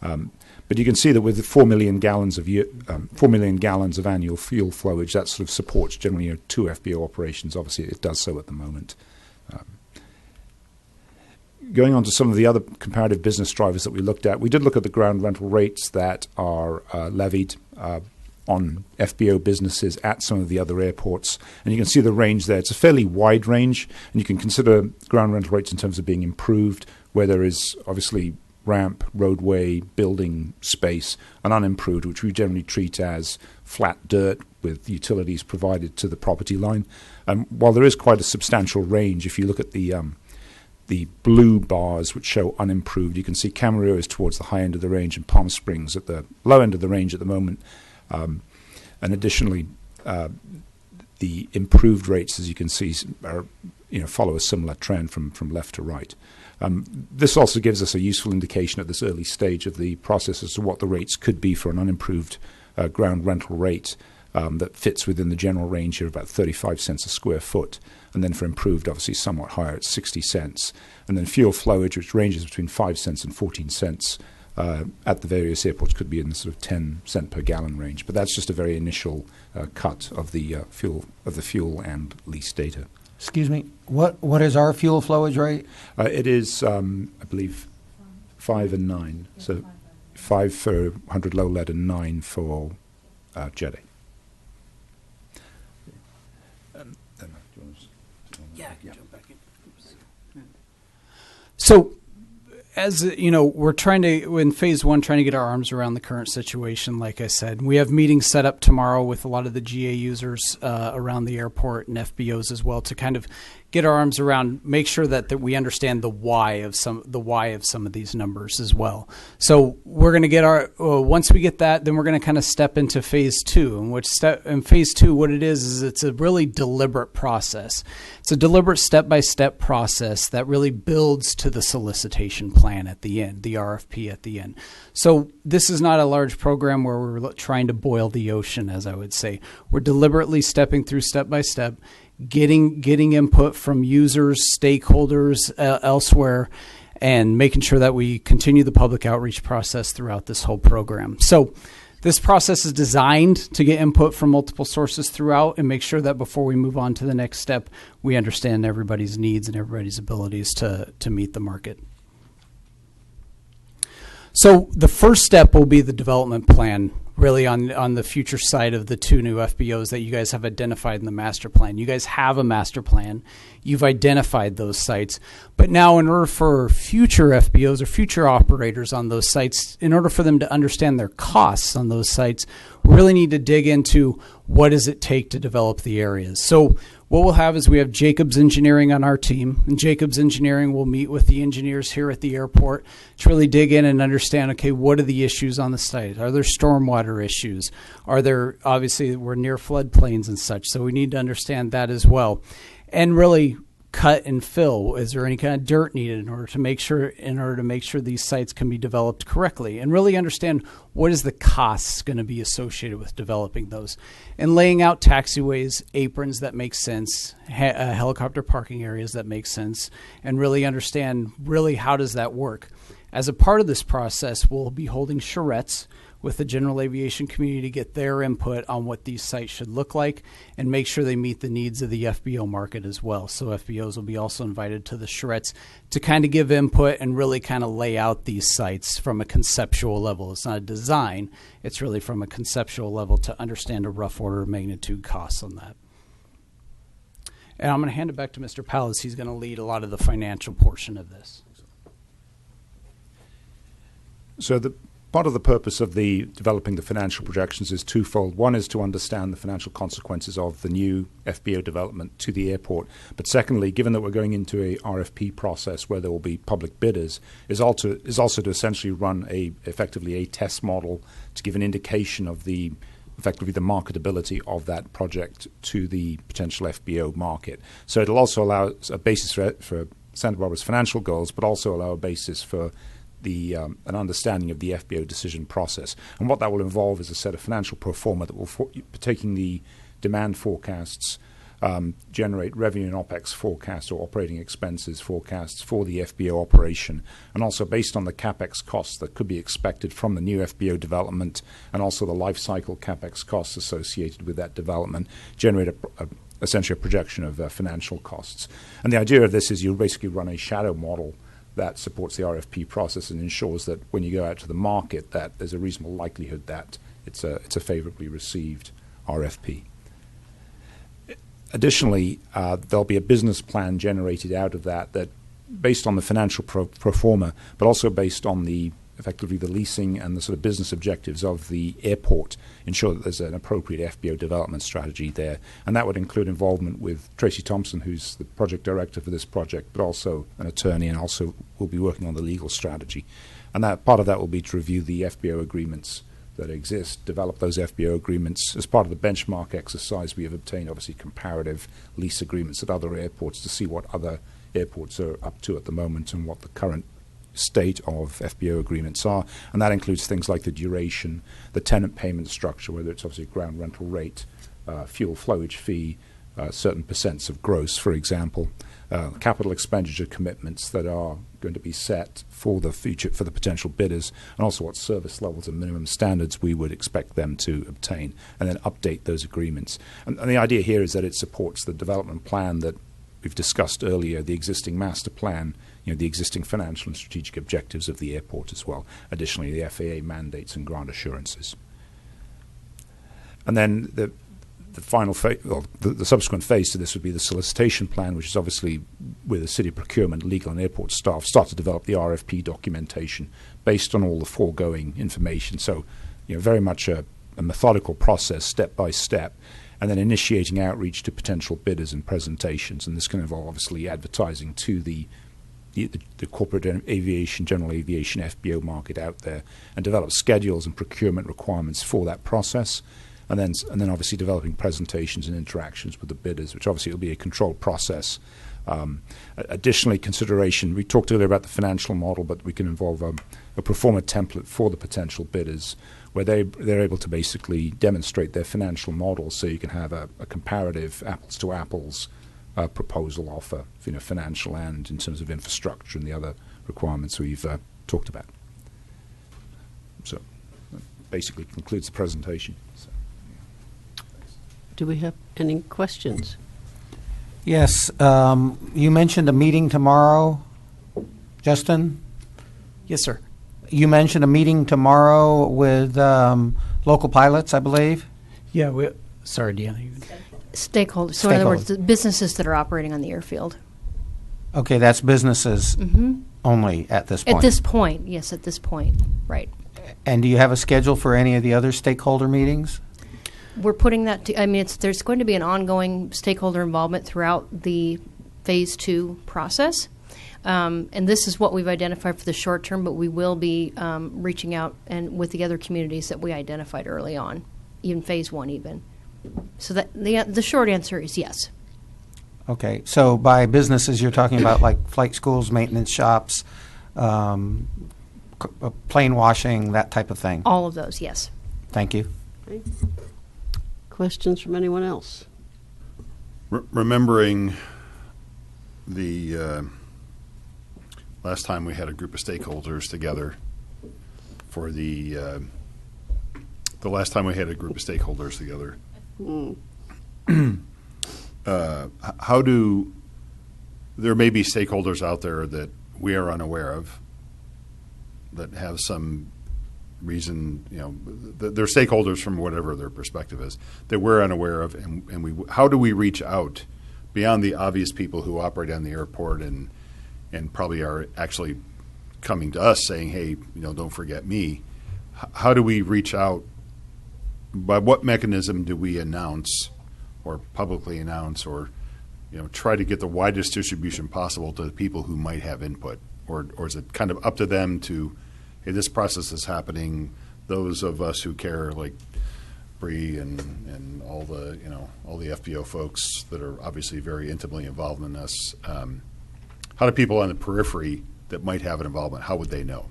But you can see that with 4 million gallons of annual fuel flowage, that sort of supports generally two FBO operations. Obviously, it does so at the moment. Going on to some of the other comparative business drivers that we looked at, we did look at the ground rental rates that are levied on FBO businesses at some of the other airports. And you can see the range there. It's a fairly wide range, and you can consider ground rental rates in terms of being improved, where there is obviously ramp, roadway, building space, and unimproved, which we generally treat as flat dirt with utilities provided to the property line. While there is quite a substantial range, if you look at the blue bars which show unimproved, you can see Camarillo is towards the high end of the range and Palm Springs at the low end of the range at the moment. And additionally, the improved rates, as you can see, are, follow a similar trend from left to right. This also gives us a useful indication at this early stage of the process as to what the rates could be for an unimproved ground rental rate that fits within the general range here of about 35 cents a square foot. And then for improved, obviously somewhat higher at 60 cents. And then fuel flowage, which ranges between 5 cents and 14 cents at the various airports, could be in the sort of 10 cent per gallon range. But that's just a very initial cut of the fuel and lease data. Excuse me, what is our fuel flowage rate? It is, I believe, 5 and 9. So 5 for 100 low lead and 9 for Jet A. So, as we're trying to, in phase one, trying to get our arms around the current situation. Like I said, we have meetings set up tomorrow with a lot of the GA users around the airport and FBOs as well to kind of get our arms around, make sure that we understand the why of some of these numbers as well. So we're going to get once we get that, then we're going to kind of step into phase two. And in phase two, what it is it's a really deliberate process. It's a deliberate step-by-step process that really builds to the solicitation plan at the end, the RFP at the end. So this is not a large program where we're trying to boil the ocean, as I would say. We're deliberately stepping through step by step, getting input from users, stakeholders elsewhere, and making sure that we continue the public outreach process throughout this whole program. So this process is designed to get input from multiple sources throughout and make sure that before we move on to the next step, we understand everybody's needs and everybody's abilities to meet the market. So the first step will be the development plan, really on the future side of the two new FBOs that you guys have identified in the master plan. You guys have a master plan. You've identified those sites. But now in order for future FBOs or future operators on those sites, in order for them to understand their costs on those sites, we really need to dig into what does it take to develop the areas. So what we'll have is we have Jacobs Engineering on our team, and Jacobs Engineering will meet with the engineers here at the airport to really dig in and understand, okay, what are the issues on the site? Are there stormwater issues? Are there, obviously, we're near floodplains and such, so we need to understand that as well. And really cut and fill. Is there any kind of dirt needed in order to make sure these sites can be developed correctly, and really understand what is the costs going to be associated with developing those, and laying out taxiways, aprons that make sense, helicopter parking areas that make sense, and really understand really how does that work. As a part of this process, we'll be holding charrettes with the general aviation community to get their input on what these sites should look like and make sure they meet the needs of the FBO market as well. So FBOs will be also invited to the charrettes to kind of give input and really kind of lay out these sites from a conceptual level. It's not a design, it's really from a conceptual level to understand a rough order of magnitude costs on that. And I'm going to hand it back to Mr. Powell as he's going to lead a lot of the financial portion of this. So part of the purpose of developing the financial projections is twofold. One is to understand the financial consequences of the new FBO development to the airport. But secondly, given that we're going into a RFP process where there will be public bidders, is also to essentially run effectively a test model to give an indication of effectively the marketability of that project to the potential FBO market. So it'll also allow a basis for Santa Barbara's financial goals, but also allow a basis for an understanding of the FBO decision process. And what that will involve is a set of financial pro forma that will, taking the demand forecasts, generate revenue and OPEX forecasts or operating expenses forecasts for the FBO operation, and also based on the CAPEX costs that could be expected from the new FBO development and also the life cycle CAPEX costs associated with that development, generate essentially a projection of financial costs. And the idea of this is you'll basically run a shadow model that supports the RFP process and ensures that when you go out to the market that there's a reasonable likelihood that it's a favorably received RFP. Additionally, there'll be a business plan generated out of that based on the financial pro forma, but also based on effectively the leasing and the sort of business objectives of the airport, ensure that there's an appropriate FBO development strategy there. And that would include involvement with Tracy Thompson, who's the project director for this project, but also an attorney, and also will be working on the legal strategy. And that part of that will be to review the FBO agreements that exist, develop those FBO agreements. As part of the benchmark exercise, we have obtained obviously comparative lease agreements at other airports to see what other airports are up to at the moment and what the current state of FBO agreements are. And that includes things like the duration, the tenant payment structure, whether it's obviously ground rental rate, fuel flowage fee, certain percents of gross, for example, capital expenditure commitments that are going to be set for the future, for the potential bidders, and also what service levels and minimum standards we would expect them to obtain, and then update those agreements. And the idea here is that it supports the development plan that we've discussed earlier, the existing master plan, the existing financial and strategic objectives of the airport as well. Additionally, the FAA mandates and grant assurances. And then the final phase, well, the subsequent phase to this would be the solicitation plan, which is obviously with the city procurement, legal and airport staff start to develop the RFP documentation based on all the foregoing information. So, very much a methodical process, step by step, and then initiating outreach to potential bidders and presentations. And this can involve obviously advertising to the corporate aviation, general aviation FBO market out there, and develop schedules and procurement requirements for that process. And then obviously developing presentations and interactions with the bidders, which obviously will be a controlled process. Additionally, consideration, we talked earlier about the financial model, but we can involve a pro forma template for the potential bidders where they're able to basically demonstrate their financial model, so you can have a comparative apples to apples proposal offer, financial and in terms of infrastructure and the other requirements we've talked about. So that basically concludes the presentation. So, yeah. Do we have any questions? Yes. You mentioned a meeting tomorrow, Justin? Yes, sir. You mentioned a meeting tomorrow with local pilots, I believe? Yeah. Sorry, Deanna. Stakeholders. So in other words, the businesses that are operating on the airfield. Okay, that's businesses only at this point. At this point, yes, at this point, right. And do you have a schedule for any of the other stakeholder meetings? We're putting that there's going to be an ongoing stakeholder involvement throughout the Phase 2 process. And this is what we've identified for the short term, but we will be reaching out and with the other communities that we identified early on, even Phase 1 even. So that the short answer is yes. Okay, so by businesses you're talking about like flight schools, maintenance shops, plane washing, that type of thing? All of those, yes. Thank you. Okay. Questions from anyone else? Remembering the last time we had a group of stakeholders together for the last time we had a group of stakeholders together. How do there may be stakeholders out there that we are unaware of that have some reason, they're stakeholders from whatever their perspective is that we're unaware of, and we how do we reach out beyond the obvious people who operate on the airport and probably are actually coming to us saying, hey, don't forget me. How do we reach out? By what mechanism do we announce or publicly announce or try to get the widest distribution possible to the people who might have input? Or is it kind of up to them to, hey, this process is happening, those of us who care, like Bree and all the all the FBO folks that are obviously very intimately involved in this, how do people on the periphery that might have an involvement, how would they know?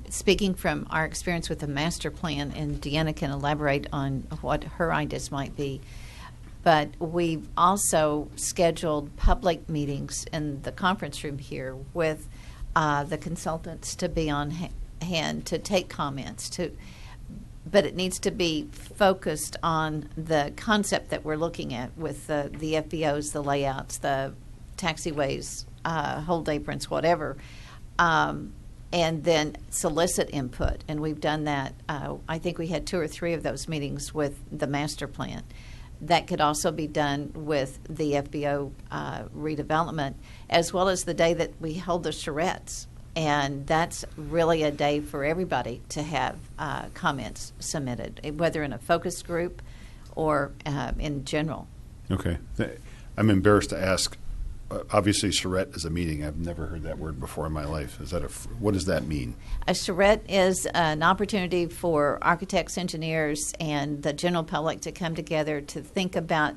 Speaking from our experience with the master plan, and Deanna can elaborate on what her ideas might be, but we've also scheduled public meetings in the conference room here with the consultants to be on hand to take comments. But it needs to be focused on the concept that we're looking at with the FBOs, the layouts, the taxiways, hold aprons, whatever. and then solicit input. And we've done that. I think we had 2 or 3 of those meetings with the master plan. That could also be done with the FBO redevelopment, as well as the day that we hold the charrettes. And that's really a day for everybody to have comments submitted, whether in a focus group or in general. Okay. I'm embarrassed to ask. Obviously, charrette is a meeting. I've never heard that word before in my life. Is that what does that mean? A charrette is an opportunity for architects, engineers, and the general public to come together to think about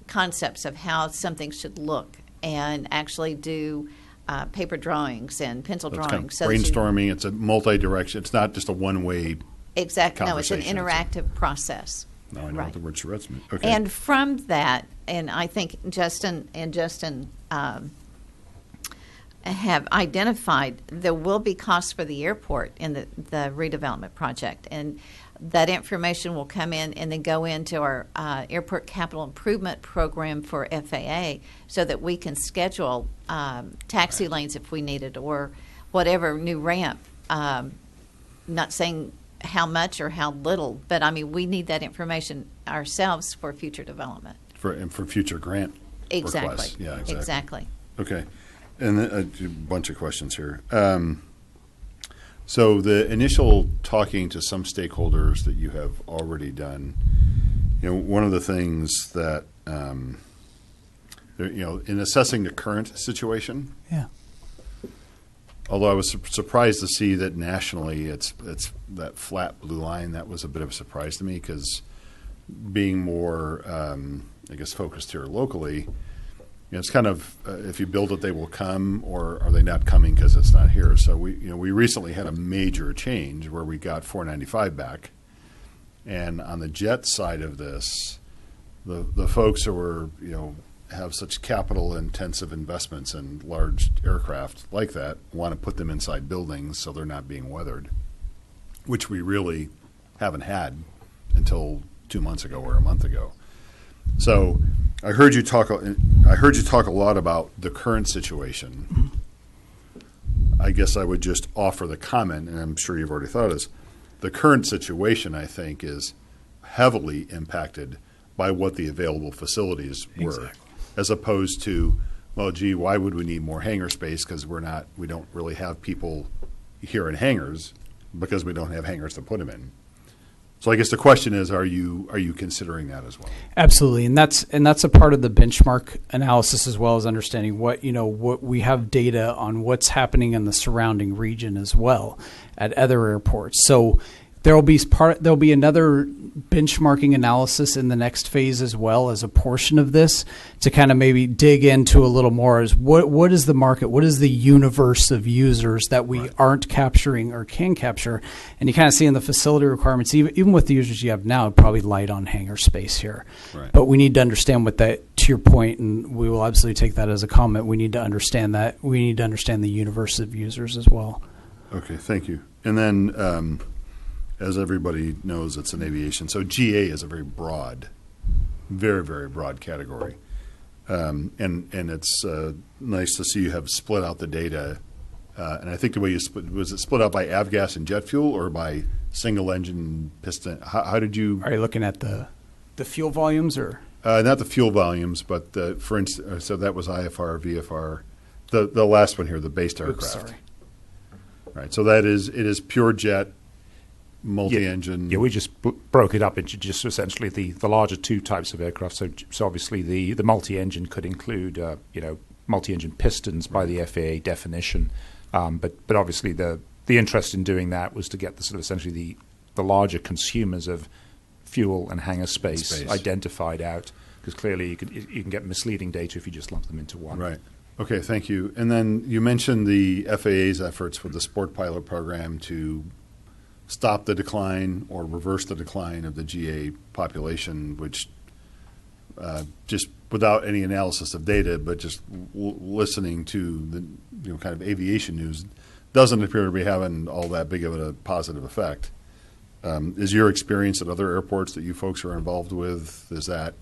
concepts of how something should look and actually do paper drawings and pencil So it's drawings. kind of brainstorming. It's a multi-direction. It's not just a one-way. Exactly. No, it's an conversation. interactive process. Now I know Right. what the word charrettes mean. Okay. And from that, and I think Justin have identified there will be costs for the airport in the redevelopment project. And that information will come in and then go into our airport capital improvement program for FAA so that we can schedule taxi lanes if we need it or whatever new ramp. Not saying how much or how little, but I mean, we need that information ourselves for future development. For future grant Exactly. requests. Yeah, exactly. Exactly. Okay. And then a bunch of questions here. So the initial talking to some stakeholders that you have already done, one of the things that, in assessing the current situation, Yeah. although I was surprised to see that nationally it's that flat blue line, that was a bit of a surprise to me because being more, focused here locally, it's kind of if you build it, they will come, or are they not coming because it's not here? So we recently had a major change where we got 495 back, and on the jet side of this, the folks who were have such capital intensive investments in large aircraft like that want to put them inside buildings so they're not being weathered, which we really haven't had until 2 months ago or a month ago. So I heard you talk a lot about the current situation. I guess I would just offer the comment, and I'm sure you've already thought of this. The current situation, I think, is heavily impacted by what the available facilities were, Exactly. as opposed to, well, gee, why would we need more hangar space? Because we don't really have people here in hangars because we don't have hangars to put them in. So I guess the question is, are you considering that as well? Absolutely, and that's a part of the benchmark analysis as well as understanding what we have data on what's happening in the surrounding region as well at other airports. So there'll be another benchmarking analysis in the next phase as well as a portion of this to kind of maybe dig into a little more as what is the market, what is the universe of users that we aren't capturing or can capture, and you kind of see in the facility requirements, even with the users you have now, probably light on hangar space here. Right. But we need to understand what that, to your point, and we will absolutely take that as a comment, we need to understand that. We need to understand the universe of users as well. Okay, thank you. And then, as everybody knows, it's an aviation. So GA is a very broad, very, very broad category. And it's nice to see you have split out the data. And I think the way you was it split out by avgas and jet fuel or by single engine piston? How did you? Are you looking at the fuel volumes or? Not the fuel volumes, but for instance, so that was IFR, VFR. The last one here, the based aircraft. Sorry. Right. So it is pure jet, multi-engine. Yeah, we just broke it up into just essentially the larger two types of aircraft. So obviously the multi-engine could include multi-engine pistons by the FAA definition, but obviously the interest in doing that was to get the sort of essentially the larger consumers of fuel and hangar space identified out, because clearly you can get misleading data if you just lump them into one. Right. Okay, thank you. And then you mentioned the FAA's efforts with the Sport Pilot program to stop the decline or reverse the decline of the GA population, which just without any analysis of data, but just listening to the kind of aviation news, doesn't appear to be having all that big of a positive effect. Is your experience at other airports that you folks are involved with, is that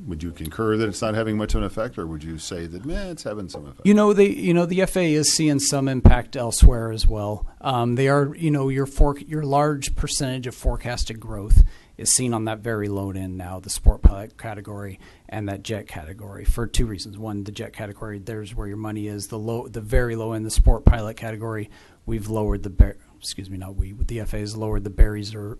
would you concur that it's not having much of an effect, or would you say that it's having some effect? The FAA is seeing some impact elsewhere as well. They are, your large percentage of forecasted growth is seen on that very low end now, the sport pilot category and that jet category, for two reasons. One, the jet category, there's where your money is. The very low end, the sport pilot category, we've lowered the FAA has lowered the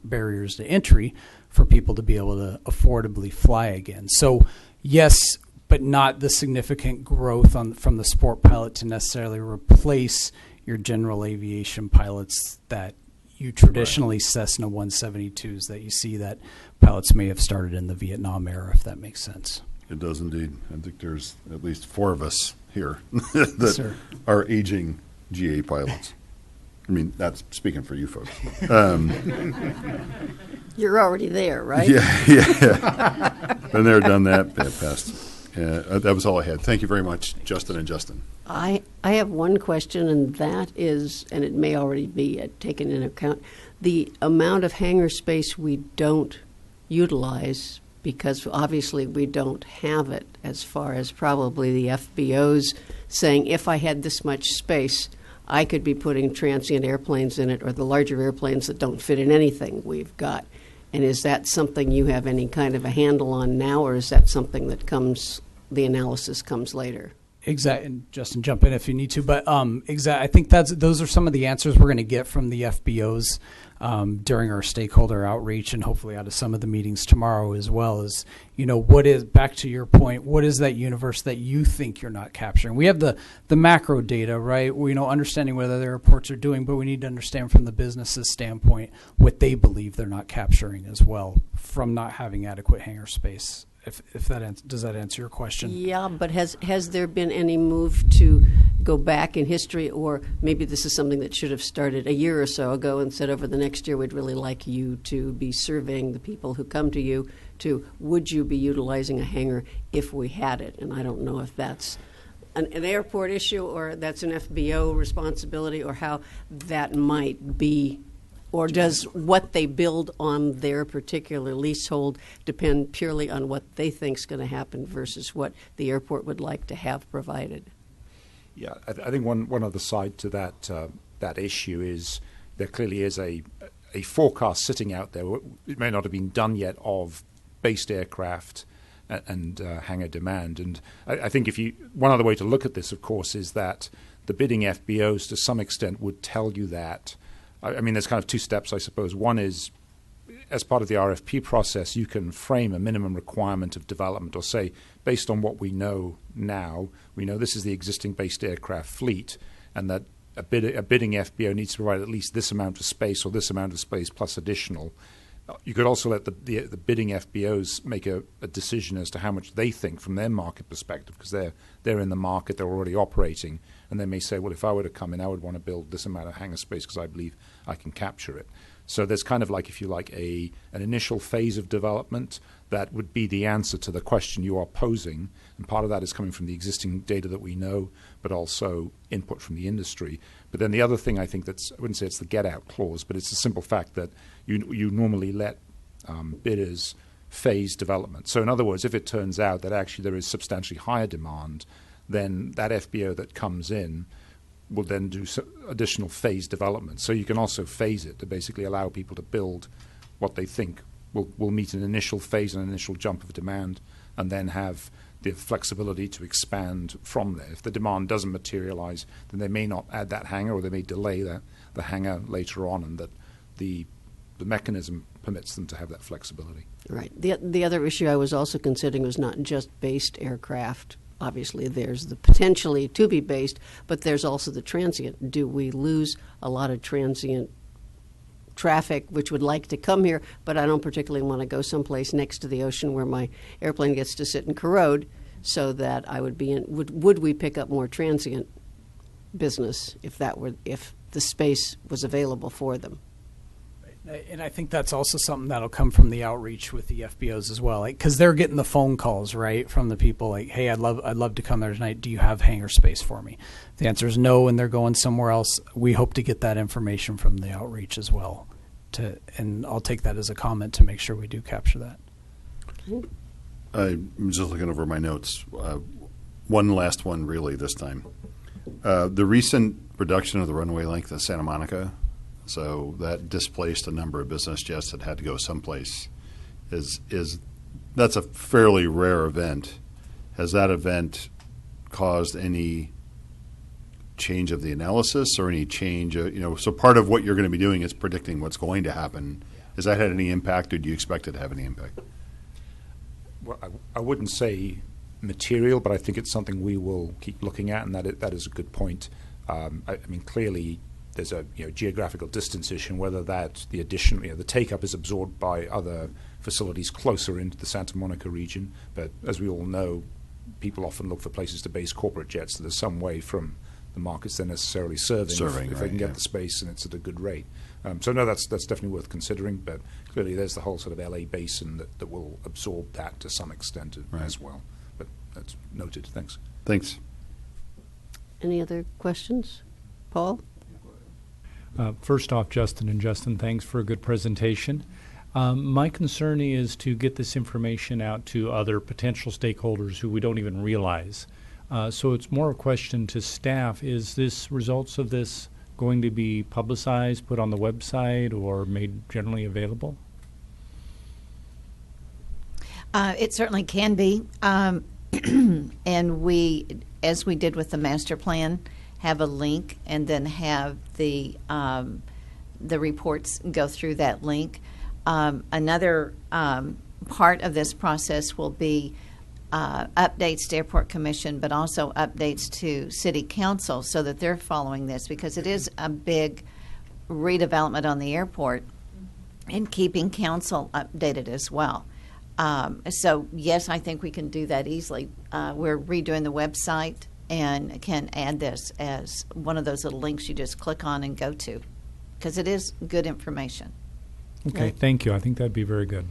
barriers to entry for people to be able to affordably fly again. So yes, but not the significant growth from the sport pilot to necessarily replace your general aviation pilots that you traditionally Cessna 172s that you see that pilots may have started in the Vietnam era, if that makes sense. It does indeed. I think there's at least 4 of us here that are aging GA pilots. I mean, that's speaking for you folks. You're already there, right? Yeah. Been there, done that, passed. That was all I had. Thank you very much, Justin and Justin. I have one question, and that is, and it may already be taken into account, the amount of hangar space we don't utilize, because obviously we don't have it, as far as probably the FBOs saying, if I had this much space, I could be putting transient airplanes in it, or the larger airplanes that don't fit in anything we've got. And is that something you have any kind of a handle on now, or is that something that the analysis comes later? Exactly, and Justin, jump in if you need to. But I think those are some of the answers we're going to get from the FBOs during our stakeholder outreach, and hopefully out of some of the meetings tomorrow as well. Is what is, back to your point, what is that universe that you think you're not capturing? We have the macro data, right? We understanding whether the airports are doing, but we need to understand from the business's standpoint what they believe they're not capturing as well from not having adequate hangar space. If that does that answer your question? Yeah, but has there been any move to go back in history, or maybe this is something that should have started a year or so ago and said over the next year we'd really like you to be surveying the people who come to you to, would you be utilizing a hangar if we had it? And I don't know if that's an airport issue or that's an FBO responsibility, or how that might be. Or does what they build on their particular leasehold depend purely on what they think is going to happen versus what the airport would like to have provided? Yeah, I think one other side to that issue is there clearly is a forecast sitting out there. It may not have been done yet of based aircraft and hangar demand. And I think one other way to look at this, of course, is that the bidding FBOs to some extent would tell you that. I mean, there's kind of 2 steps, I suppose. One is, as part of the RFP process, you can frame a minimum requirement of development, or say, based on what we know now, we know this is the existing based aircraft fleet, and that a bidding FBO needs to provide at least this amount of space or this amount of space plus additional. You could also let the bidding FBOs make a decision as to how much they think from their market perspective, because they're in the market, they're already operating, and they may say, well, if I were to come in, I would want to build this amount of hangar space because I believe I can capture it. So there's kind of like, if you like, an initial phase of development that would be the answer to the question you are posing, and part of that is coming from the existing data that we know, but also input from the industry. But then the other thing I think I wouldn't say it's the get-out clause, but it's the simple fact that you normally let bidders phase development. So in other words, if it turns out that actually there is substantially higher demand, then that FBO that comes in will then do additional phase development. So you can also phase it to basically allow people to build what they think will meet an initial phase, an initial jump of demand, and then have the flexibility to expand from there. If the demand doesn't materialize, then they may not add that hangar, or they may delay the hangar later on, and that the mechanism permits them to have that flexibility. Right. The other issue I was also considering was not just based aircraft. Obviously, there's the potentially to be based, but there's also the transient. Do we lose a lot of transient traffic which would like to come here, but I don't particularly want to go someplace next to the ocean where my airplane gets to sit and corrode, so that I would be in? Would we pick up more transient business if the space was available for them? And I think that's also something that'll come from the outreach with the FBOs as well, because they're getting the phone calls, right, from the people like, "Hey, I'd love to come there tonight. Do you have hangar space for me?" If the answer is no, and they're going somewhere else, we hope to get that information from the outreach as well. And I'll take that as a comment to make sure we do capture that. Okay. I'm just looking over my notes. One last one, really, this time. The recent reduction of the runway length in Santa Monica, so that displaced a number of business jets that had to go someplace. That's a fairly rare event. Has that event caused any change of the analysis or any change? So part of what you're going to be doing is predicting what's going to happen. Has that had any impact, or do you expect it to have any impact? Well, I wouldn't say material, but I think it's something we will keep looking at, and that is a good point. I mean, clearly there's a geographical distance issue, and whether that the take-up is absorbed by other facilities closer into the Santa Monica region. But as we all know, people often look for places to base corporate jets that are some way from the markets they're necessarily serving if they can get the space and it's at a good rate. So no, that's definitely worth considering. But clearly, there's the whole sort of LA basin that will absorb that to some extent as well. But that's noted. Thanks. Thanks. Any other questions? Paul? First off, Justin and Justin, thanks for a good presentation. My concern is to get this information out to other potential stakeholders who we don't even realize. So it's more a question to staff. Is this results of this going to be publicized, put on the website, or made generally available? It certainly can be. And we, as we did with the master plan, have a link and then have the reports go through that link. Another part of this process will be updates to Airport Commission, but also updates to City Council so that they're following this, because it is a big redevelopment on the airport, and keeping Council updated as well. So, yes, I think we can do that easily. We're redoing the website and can add this as one of those little links you just click on and go to, because it is good information. Okay, thank you. I think that'd be very good.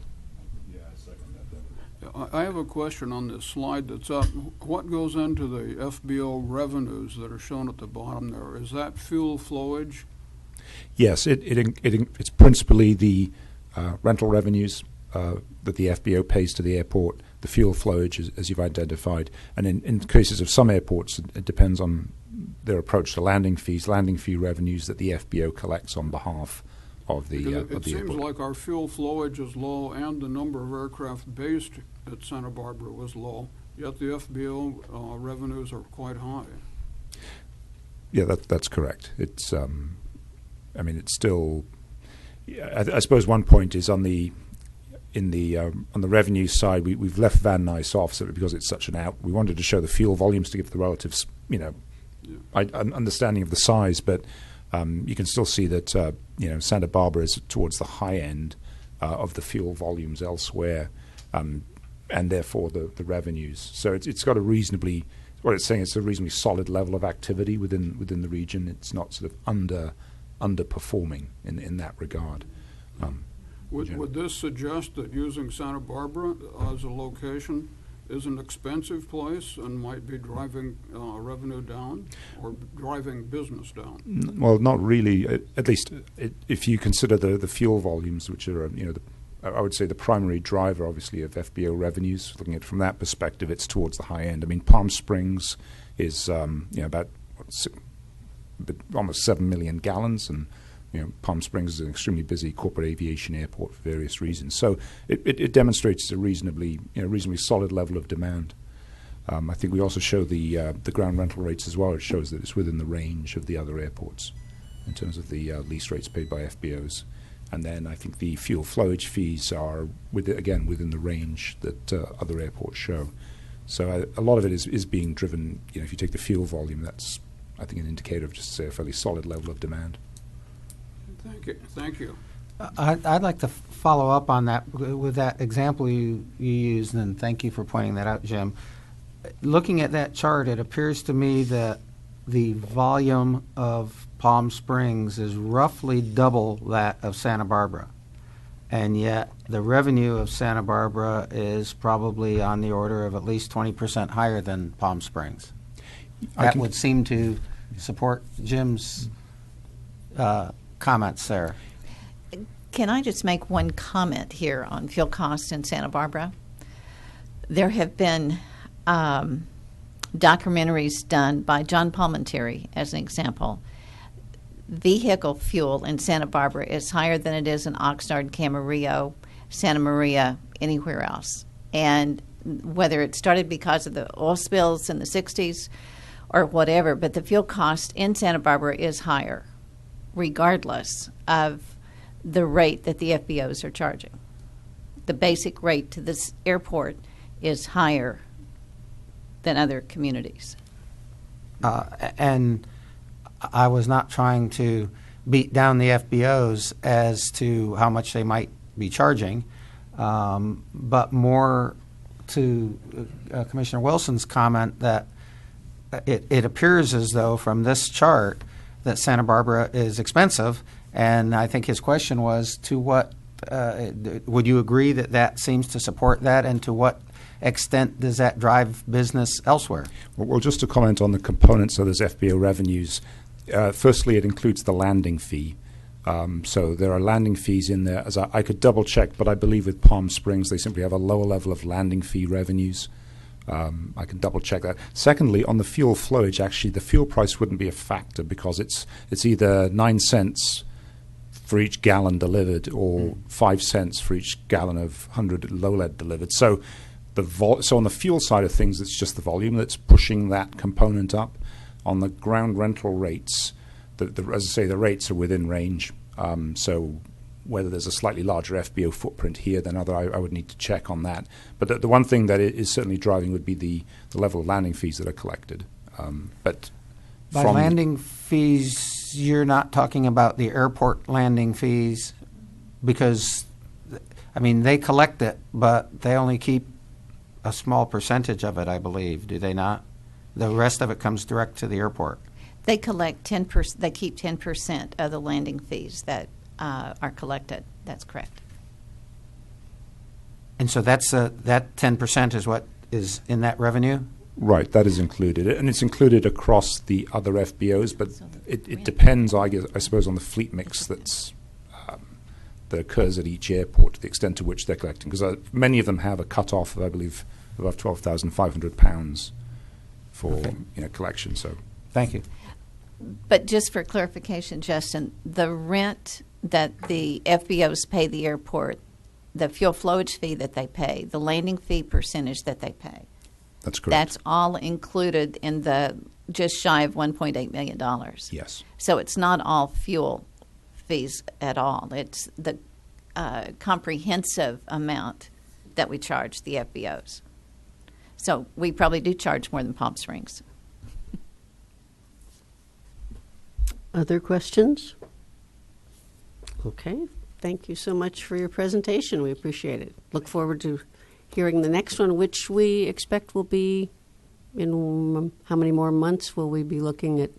I have a question on this slide that's up. What goes into the FBO revenues that are shown at the bottom there? Is that fuel flowage? Yes, it's principally the rental revenues that the FBO pays to the airport, the fuel flowage, as you've identified. And in cases of some airports, it depends on their approach to landing fee revenues that the FBO collects on behalf of the it seems airport. like our fuel flowage is low and the number of aircraft based at Santa Barbara was low, yet the FBO revenues are quite high. Yeah, that's correct. It's, it's still. I suppose one point is on the revenue side, we've left Van Nuys off because it's such an out. We wanted to show the fuel volumes to give the relative, understanding of the size, but you can still see that Santa Barbara is towards the high end of the fuel volumes elsewhere, and therefore the revenues. So it's got a reasonably, what it's saying, it's a reasonably solid level of activity within the region. It's not sort of underperforming in that regard. Would this suggest that using Santa Barbara as a location is an expensive place and might be driving revenue down or driving business down? Well, not really. At least if you consider the fuel volumes, which are I would say the primary driver, obviously, of FBO revenues. Looking at it from that perspective, it's towards the high end. I mean, Palm Springs is about almost 7 million gallons, and Palm Springs is an extremely busy corporate aviation airport for various reasons. So it demonstrates a reasonably solid level of demand. I think we also show the ground rental rates as well. It shows that it's within the range of the other airports in terms of the lease rates paid by FBOs. And then I think the fuel flowage fees are within the range that other airports show. So a lot of it is being driven. If you take the fuel volume, that's I think an indicator of just say a fairly solid level of demand. Thank you. I'd like to follow up on that with that example you used, and thank you for pointing that out, Jim. Looking at that chart, it appears to me that the volume of Palm Springs is roughly double that of Santa Barbara, and yet the revenue of Santa Barbara is probably on the order of at least 20% higher than Palm Springs. That would seem to support Jim's comments there. Can I just make one comment here on fuel costs in Santa Barbara? there have been documentaries done by John Palminteri, as an example. Vehicle fuel in Santa Barbara is higher than it is in Oxnard, Camarillo, Santa Maria, anywhere else. And whether it started because of the oil spills in the 60s or whatever, but the fuel cost in Santa Barbara is higher, regardless of the rate that the FBOs are charging. The basic rate to this airport is higher than other communities. And I was not trying to beat down the FBOs as to how much they might be charging, but more to Commissioner Wilson's comment that it appears as though from this chart that Santa Barbara is expensive, and I think his question was to what would you agree that that seems to support that, and to what extent does that drive business elsewhere? Well, just to comment on the components of those FBO revenues, firstly, it includes the landing fee. So there are landing fees in there. As I could double check, but I believe with Palm Springs they simply have a lower level of landing fee revenues. I can double check that. Secondly, on the fuel flowage, actually the fuel price wouldn't be a factor because it's either 9 cents for each gallon delivered or 5 cents for each gallon of 100 low lead delivered. So so on the fuel side of things, it's just the volume that's pushing that component up. On the ground rental rates, as I say, the rates are within range. So whether there's a slightly larger FBO footprint here than other, I would need to check on that. But the one thing that is certainly driving would be the level of landing fees that are collected. But by landing fees, you're not talking about the airport landing fees, because, I mean, they collect it, but they only keep a small percentage of it, I believe. Do they not? The rest of it comes direct to the airport. They collect 10%. They keep 10% of the landing fees that are collected. That's correct. And so that 10% is what is in that revenue? Right, that is included. And it's included across the other FBOs, but it depends, I suppose, on the fleet mix that occurs at each airport, to the extent to which they're collecting. Because many of them have a cut-off of, I believe, above £12,500 for collection. So, thank you. But just for clarification, Justin, the rent that the FBOs pay the airport, the fuel flowage fee that they pay, the landing fee percentage that they pay, that's correct. That's all included in the just shy of $1.8 million. Yes. So it's not all fuel fees at all. It's the comprehensive amount that we charge the FBOs. So we probably do charge more than Palm Springs. Other questions? Okay. Thank you so much for your presentation. We appreciate it. Look forward to hearing the next one, which we expect will be in how many more months will we be looking at?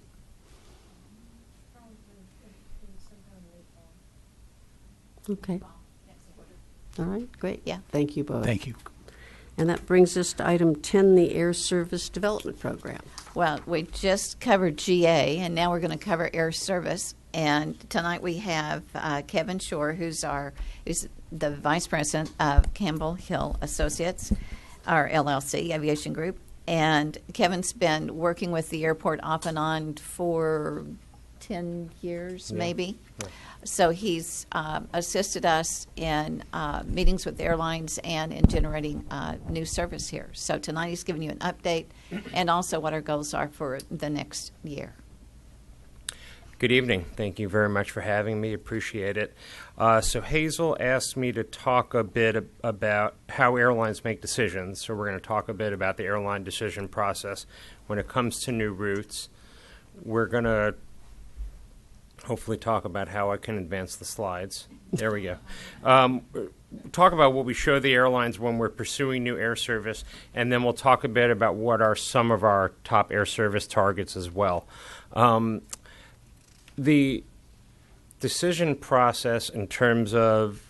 Okay. All right, great. Yeah. Thank you both. Thank you. And that brings us to item 10, the Air Service Development Program. Well, we just covered GA, and now we're going to cover Air Service. And tonight we have Kevin Shore, who's the Vice President of Campbell Hill Associates, our LLC, Aviation Group. And Kevin's been working with the airport off and on for 10 years, maybe. Yeah. So he's assisted us in meetings with airlines and in generating new service here. So tonight he's giving you an update and also what our goals are for the next year. Good evening. Thank you very much for having me. Appreciate it. So Hazel asked me to talk a bit about how airlines make decisions. So we're going to talk a bit about the airline decision process when it comes to new routes. We're going to hopefully talk about how I can advance the slides. There we go. Talk about what we show the airlines when we're pursuing new air service, and then we'll talk a bit about what are some of our top air service targets as well. The decision process in terms of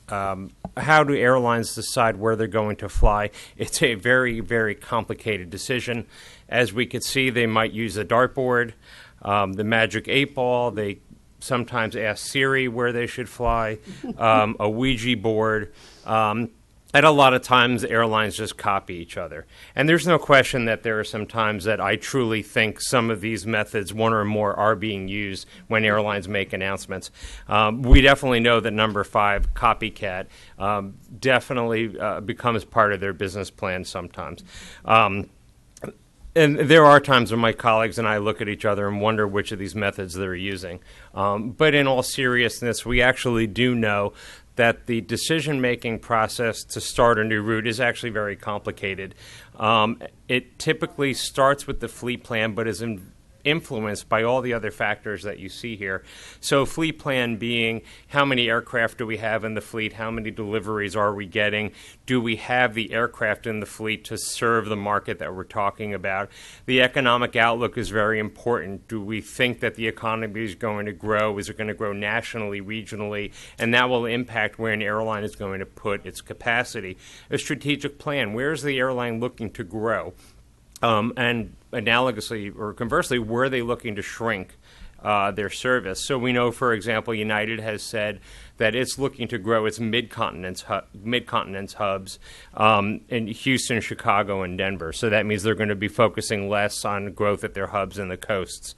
how do airlines decide where they're going to fly, it's a very, very complicated decision. As we could see, they might use a dartboard, the magic 8-ball. They sometimes ask Siri where they should fly, a Ouija board. And a lot of times airlines just copy each other. And there's no question that there are some times that I truly think some of these methods, one or more, are being used when airlines make announcements. We definitely know that number 5, copycat, definitely becomes part of their business plan sometimes. And there are times when my colleagues and I look at each other and wonder which of these methods they're using. But in all seriousness, we actually do know that the decision-making process to start a new route is actually very complicated. It typically starts with the fleet plan, but is influenced by all the other factors that you see here. So fleet plan being how many aircraft do we have in the fleet, how many deliveries are we getting, do we have the aircraft in the fleet to serve the market that we're talking about. The economic outlook is very important. Do we think that the economy is going to grow? Is it going to grow nationally, regionally? And that will impact where an airline is going to put its capacity. A strategic plan, where is the airline looking to grow? And analogously or conversely, were they looking to shrink their service? So we know, for example, United has said that it's looking to grow its mid-continent hubs in Houston, Chicago, and Denver. So that means they're going to be focusing less on growth at their hubs in the coasts.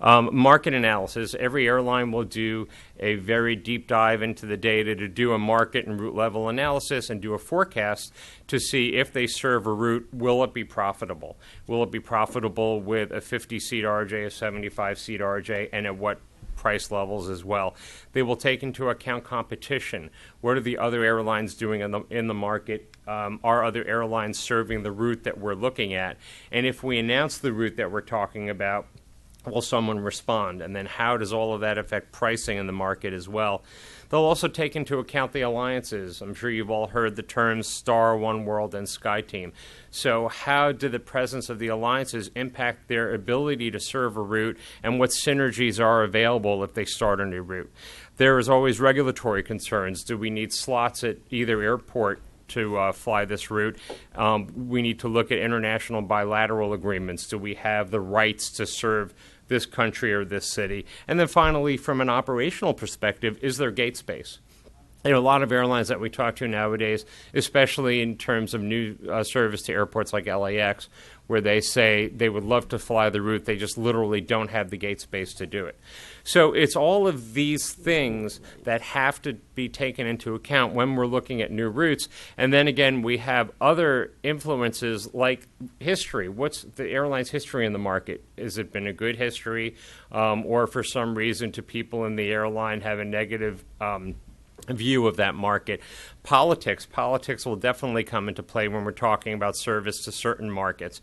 Market analysis. Every airline will do a very deep dive into the data to do a market and route level analysis and do a forecast to see if they serve a route, will it be profitable? Will it be profitable with a 50-seat RJ, a 75-seat RJ, and at what price levels as well? They will take into account competition. What are the other airlines doing in the market? Are other airlines serving the route that we're looking at? And if we announce the route that we're talking about, will someone respond? And then how does all of that affect pricing in the market as well? They'll also take into account the alliances. I'm sure you've all heard the terms Star, One World, and SkyTeam. So how do the presence of the alliances impact their ability to serve a route, and what synergies are available if they start a new route? There is always regulatory concerns. Do we need slots at either airport to fly this route? We need to look at international bilateral agreements. Do we have the rights to serve this country or this city? And then finally, from an operational perspective, is there gate space? There are a lot of airlines that we talk to nowadays, especially in terms of new service to airports like LAX, where they say they would love to fly the route, they just literally don't have the gate space to do it. So it's all of these things that have to be taken into account when we're looking at new routes. And then again, we have other influences like history. What's the airline's history in the market? Has it been a good history, or for some reason do people in the airline have a negative view of that market? Politics will definitely come into play when we're talking about service to certain markets.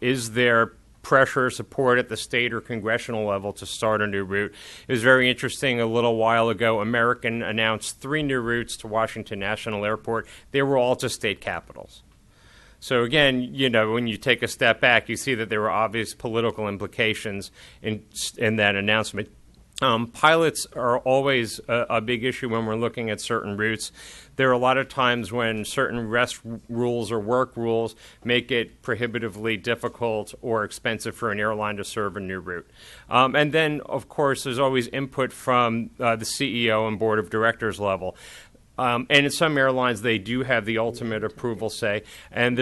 Is there pressure, support at the state or congressional level to start a new route? It was very interesting. A little while ago, American announced 3 new routes to Washington National Airport. They were all to state capitals. So again, you know, when you take a step back, you see that there were obvious political implications in that announcement. Pilots are always a big issue when we're looking at certain routes. There are a lot of times when certain rest rules or work rules make it prohibitively difficult or expensive for an airline to serve a new route. And then, of course, there's always input from the CEO and board of directors level. And in some airlines, they do have the ultimate approval say. And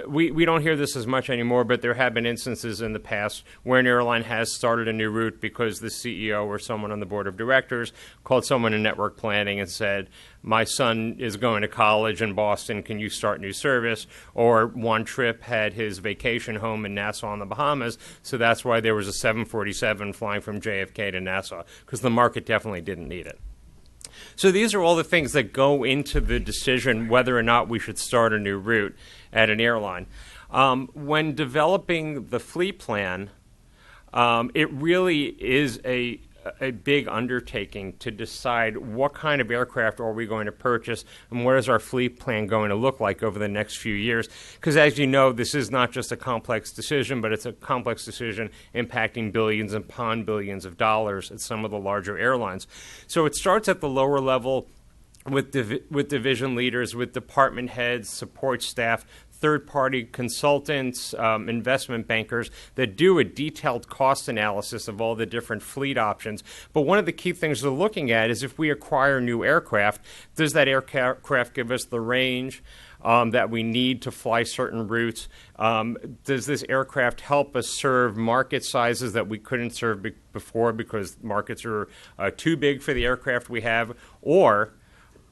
we don't hear this as much anymore, but there have been instances in the past where an airline has started a new route because the CEO or someone on the board of directors called someone in network planning and said, my son is going to college in Boston, can you start new service? Or one trip had his vacation home in Nassau in the Bahamas, so that's why there was a 747 flying from JFK to Nassau, because the market definitely didn't need it. So these are all the things that go into the decision whether or not we should start a new route at an airline. When developing the fleet plan, it really is a big undertaking to decide what kind of aircraft are we going to purchase and what is our fleet plan going to look like over the next few years. Because as you know, this is not just a complex decision, but it's a complex decision impacting billions upon billions of dollars at some of the larger airlines. So it starts at the lower level with division leaders, with department heads, support staff, third-party consultants, investment bankers that do a detailed cost analysis of all the different fleet options. But one of the key things they're looking at is if we acquire new aircraft, does that aircraft give us the range that we need to fly certain routes? Does this aircraft help us serve market sizes that we couldn't serve before because markets are too big for the aircraft we have? Or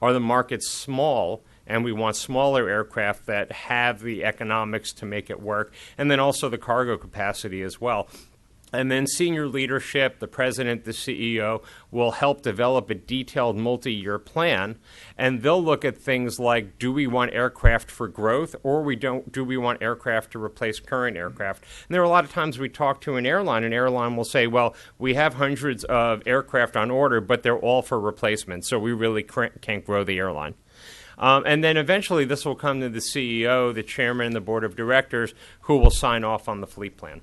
are the markets small and we want smaller aircraft that have the economics to make it work? And then also the cargo capacity as well. And then senior leadership, the president, the CEO, will help develop a detailed multi-year plan, and they'll look at things like, do we want aircraft for growth, or do we want aircraft to replace current aircraft? And there are a lot of times we talk to an airline will say, well, we have hundreds of aircraft on order, but they're all for replacement, so we really can't grow the airline. And then eventually this will come to the CEO, the chairman, and the board of directors, who will sign off on the fleet plan.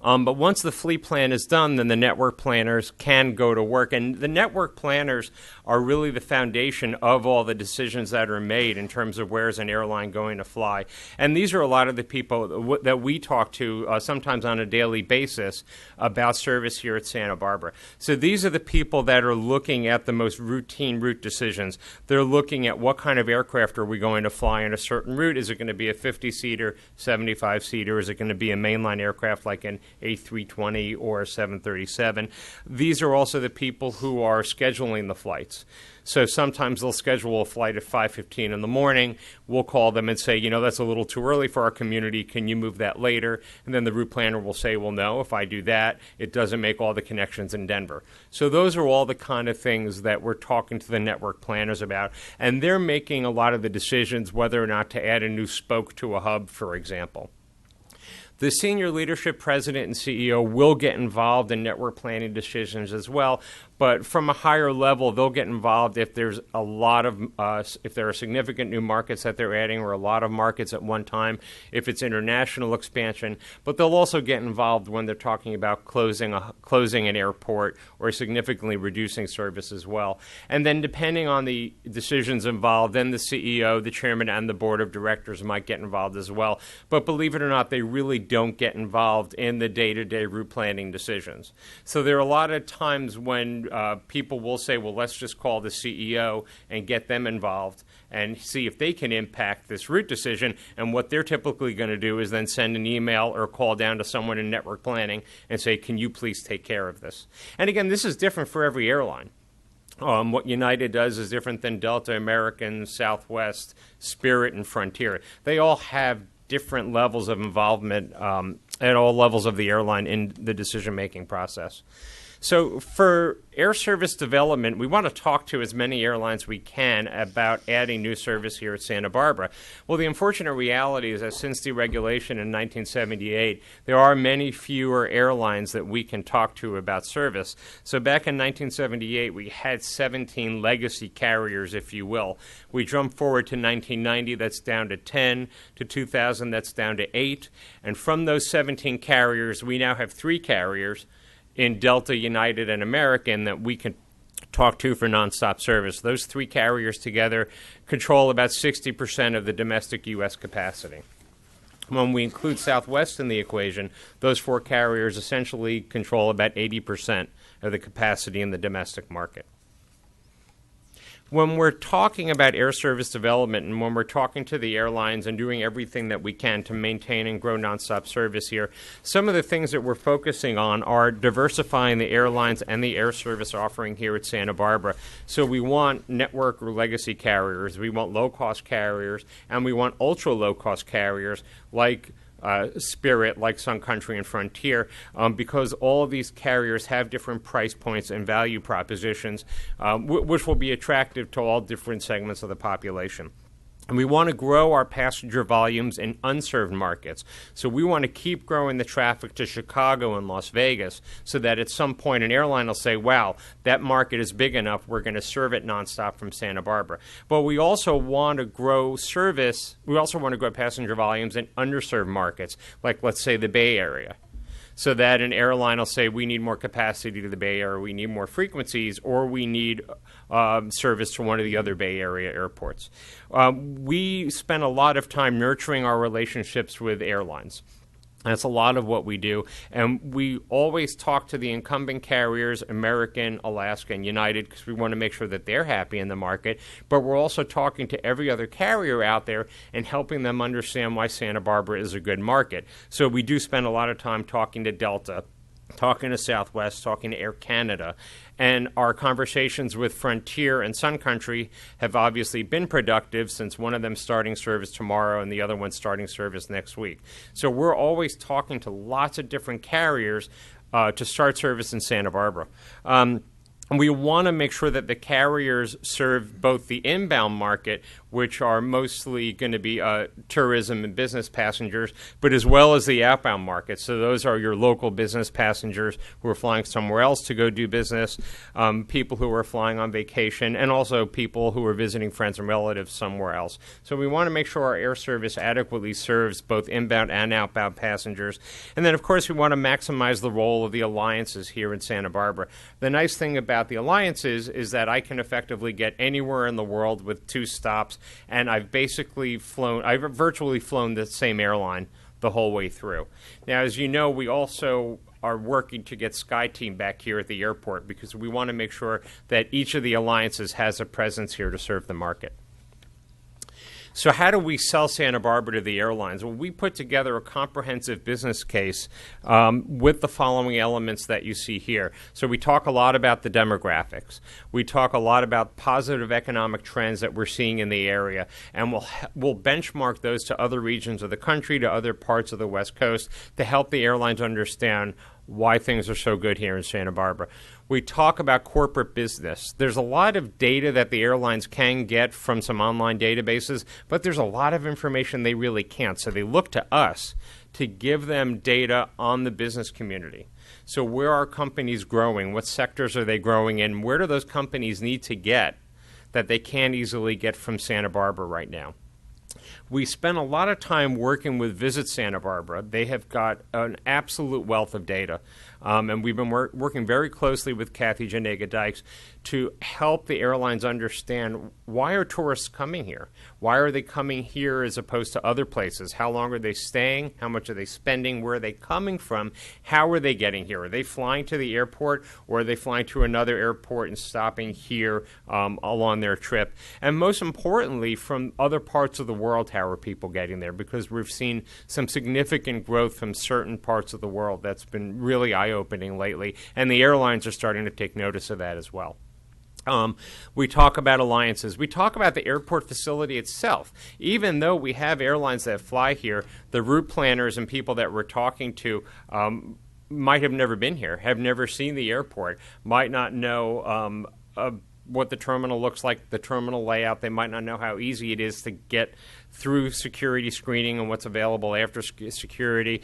But once the fleet plan is done, then the network planners can go to work. And the network planners are really the foundation of all the decisions that are made in terms of where's an airline going to fly. And these are a lot of the people that we talk to sometimes on a daily basis about service here at Santa Barbara. So these are the people that are looking at the most routine route decisions. They're looking at what kind of aircraft are we going to fly on a certain route. Is it going to be a 50-seater, 75-seater? Is it going to be a mainline aircraft like an A320 or a 737? These are also the people who are scheduling the flights. So sometimes they'll schedule a flight at 5:15 in the morning. We'll call them and say, that's a little too early for our community. Can you move that later? And then the route planner will say, well, no, if I do that, it doesn't make all the connections in Denver. So those are all the kind of things that we're talking to the network planners about. And they're making a lot of the decisions whether or not to add a new spoke to a hub, for example. The senior leadership, president and CEO, will get involved in network planning decisions as well, but from a higher level, they'll get involved if there's a lot of, if there are significant new markets that they're adding or a lot of markets at one time, if it's international expansion. But they'll also get involved when they're talking about closing an airport or significantly reducing service as well. And then depending on the decisions involved, then the CEO, the chairman, and the board of directors might get involved as well. But believe it or not, they really don't get involved in the day-to-day route planning decisions. So there are a lot of times when people will say, well, let's just call the CEO and get them involved and see if they can impact this route decision. And what they're typically going to do is then send an email or call down to someone in network planning and say, can you please take care of this? And again, this is different for every airline. What United does is different than Delta, American, Southwest, Spirit, and Frontier. They all have different levels of involvement at all levels of the airline in the decision-making process. So for air service development, we want to talk to as many airlines we can about adding new service here at Santa Barbara. Well, the unfortunate reality is that since deregulation in 1978, there are many fewer airlines that we can talk to about service. So back in 1978, we had 17 legacy carriers, if you will. We jump forward to 1990, that's down to 10. To 2000, that's down to 8. And from those 17 carriers, we now have 3 carriers in Delta, United, and American that we can talk to for nonstop service. Those 3 carriers together control about 60% of the domestic U.S. capacity. When we include Southwest in the equation, those 4 carriers essentially control about 80% of the capacity in the domestic market. When we're talking about air service development and when we're talking to the airlines and doing everything that we can to maintain and grow nonstop service here, some of the things that we're focusing on are diversifying the airlines and the air service offering here at Santa Barbara. So we want network or legacy carriers, we want low-cost carriers, and we want ultra-low-cost carriers like Spirit, like Sun Country and Frontier, because all of these carriers have different price points and value propositions, which will be attractive to all different segments of the population. And we want to grow our passenger volumes in unserved markets. So we want to keep growing the traffic to Chicago and Las Vegas so that at some point an airline will say, wow, that market is big enough, we're going to serve it nonstop from Santa Barbara. But we also want to grow service, we also want to grow passenger volumes in underserved markets, like let's say the Bay Area. so that an airline will say, we need more capacity to the Bay Area, we need more frequencies, or we need service to one of the other Bay Area airports. We spend a lot of time nurturing our relationships with airlines. That's a lot of what we do. And we always talk to the incumbent carriers, American, Alaska, and United, because we want to make sure that they're happy in the market. But we're also talking to every other carrier out there and helping them understand why Santa Barbara is a good market. So we do spend a lot of time talking to Delta, talking to Southwest, talking to Air Canada. And our conversations with Frontier and Sun Country have obviously been productive, since one of them starting service tomorrow and the other one starting service next week. So we're always talking to lots of different carriers to start service in Santa Barbara. And we want to make sure that the carriers serve both the inbound market, which are mostly going to be tourism and business passengers, but as well as the outbound market. So those are your local business passengers who are flying somewhere else to go do business, people who are flying on vacation, and also people who are visiting friends and relatives somewhere else. So we want to make sure our air service adequately serves both inbound and outbound passengers. And then, of course, we want to maximize the role of the alliances here in Santa Barbara. The nice thing about the alliances is that I can effectively get anywhere in the world with 2 stops, and I've virtually flown the same airline the whole way through. Now, as you know, we also are working to get SkyTeam back here at the airport, because we want to make sure that each of the alliances has a presence here to serve the market. So how do we sell Santa Barbara to the airlines? Well, we put together a comprehensive business case with the following elements that you see here. So we talk a lot about the demographics. We talk a lot about positive economic trends that we're seeing in the area, and we'll benchmark those to other regions of the country, to other parts of the West Coast, to help the airlines understand why things are so good here in Santa Barbara. We talk about corporate business. There's a lot of data that the airlines can get from some online databases, but there's a lot of information they really can't. So they look to us to give them data on the business community. So where are companies growing? What sectors are they growing in? Where do those companies need to get that they can't easily get from Santa Barbara right now? We spent a lot of time working with Visit Santa Barbara. They have got an absolute wealth of data. And we've been working very closely with Kathy Janega-Dykes to help the airlines understand, why are tourists coming here? Why are they coming here as opposed to other places? How long are they staying? How much are they spending? Where are they coming from? How are they getting here? Are they flying to the airport, or are they flying to another airport and stopping here along their trip? And most importantly, from other parts of the world, how are people getting there? Because we've seen some significant growth from certain parts of the world that's been really eye-opening lately, and the airlines are starting to take notice of that as well. We talk about alliances. We talk about the airport facility itself. Even though we have airlines that fly here, the route planners and people that we're talking to might have never been here, have never seen the airport, might not know what the terminal looks like, the terminal layout. They might not know how easy it is to get through security screening and what's available after security.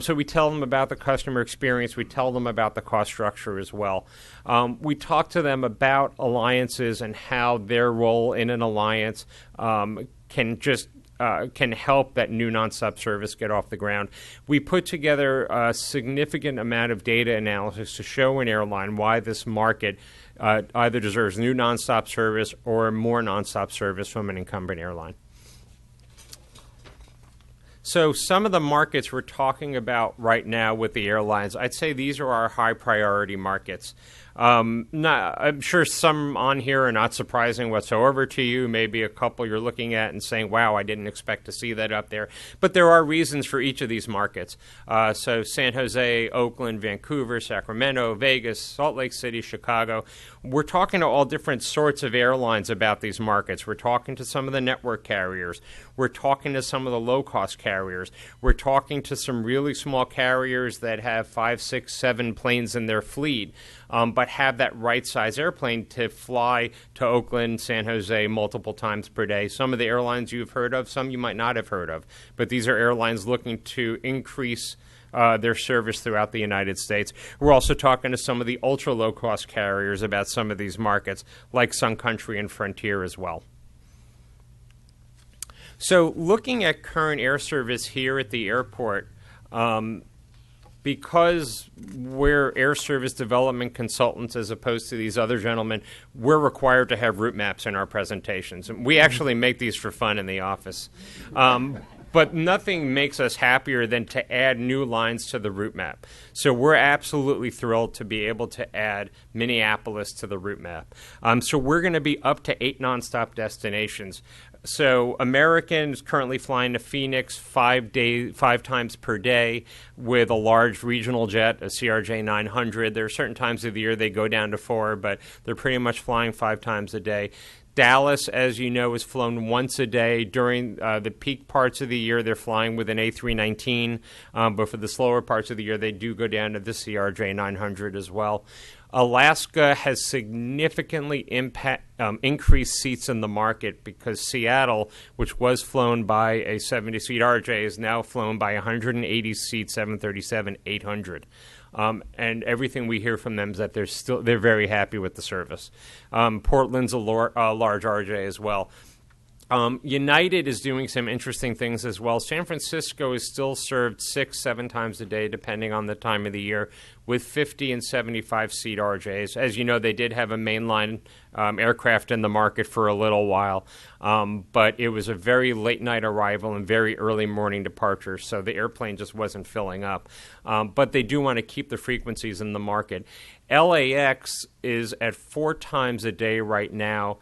So we tell them about the customer experience. We tell them about the cost structure as well. We talk to them about alliances and how their role in an alliance can help that new nonstop service get off the ground. We put together a significant amount of data analysis to show an airline why this market either deserves new nonstop service or more nonstop service from an incumbent airline. So some of the markets we're talking about right now with the airlines, I'd say these are our high priority markets. I'm sure some on here are not surprising whatsoever to you. Maybe a couple you're looking at and saying, wow, I didn't expect to see that up there. But there are reasons for each of these markets. So San Jose, Oakland, Vancouver, Sacramento, Vegas, Salt Lake City, Chicago. We're talking to all different sorts of airlines about these markets. We're talking to some of the network carriers. We're talking to some of the low-cost carriers. We're talking to some really small carriers that have 5, 6, 7 planes in their fleet, but have that right-size airplane to fly to Oakland, San Jose multiple times per day. Some of the airlines you've heard of, some you might not have heard of. But these are airlines looking to increase their service throughout the United States. We're also talking to some of the ultra-low-cost carriers about some of these markets, like Sun Country and Frontier as well. So looking at current air service here at the airport, because we're air service development consultants as opposed to these other gentlemen, we're required to have route maps in our presentations. And we actually make these for fun in the office. But nothing makes us happier than to add new lines to the route map. So we're absolutely thrilled to be able to add Minneapolis to the route map. So we're going to be up to 8 nonstop destinations. So American is currently flying to Phoenix 5 times per day with a large regional jet, a CRJ 900. There are certain times of the year they go down to 4, but they're pretty much flying 5 times a day. Dallas, as you know, is flown once a day. During the peak parts of the year, they're flying with an A319, but for the slower parts of the year, they do go down to the CRJ 900 as well. Alaska has significantly increased seats in the market because Seattle, which was flown by a 70-seat RJ, is now flown by 180-seat 737-800. And everything we hear from them is that they're very happy with the service. Portland's a large RJ as well. United is doing some interesting things as well. San Francisco is still served 6-7 times a day, depending on the time of the year, with 50 and 75-seat RJs. As you know, they did have a mainline aircraft in the market for a little while, but it was a very late-night arrival and very early morning departure, so the airplane just wasn't filling up. But they do want to keep the frequencies in the market. LAX is at 4 times a day right now.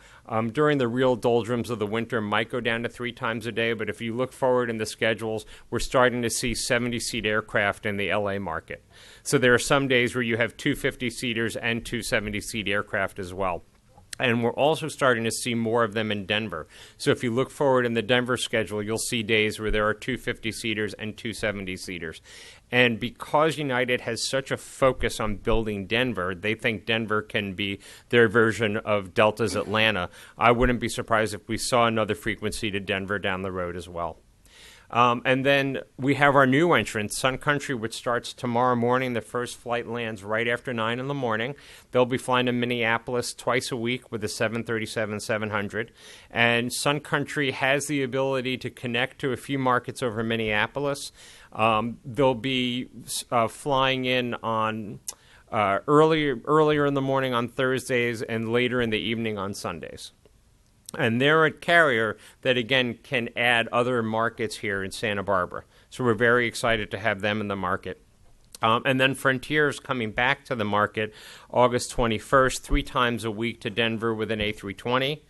During the real doldrums of the winter, might go down to 3 times a day, but if you look forward in the schedules, we're starting to see 70-seat aircraft in the LA market. So there are some days where you have 2 50-seaters and 2 70-seat aircraft as well. And we're also starting to see more of them in Denver. So if you look forward in the Denver schedule, you'll see days where there are 2 50-seaters and 2 70-seaters. And because United has such a focus on building Denver, they think Denver can be their version of Delta's Atlanta. I wouldn't be surprised if we saw another frequency to Denver down the road as well. And then we have our new entrant, Sun Country, which starts tomorrow morning. The first flight lands right after 9 in the morning. They'll be flying to Minneapolis twice a week with a 737-700. And Sun Country has the ability to connect to a few markets over Minneapolis. They'll be flying in on earlier in the morning on Thursdays and later in the evening on Sundays. And they're a carrier that, again, can add other markets here in Santa Barbara. So we're very excited to have them in the market. And then Frontier is coming back to the market August 21st, 3 times a week to Denver with an A320.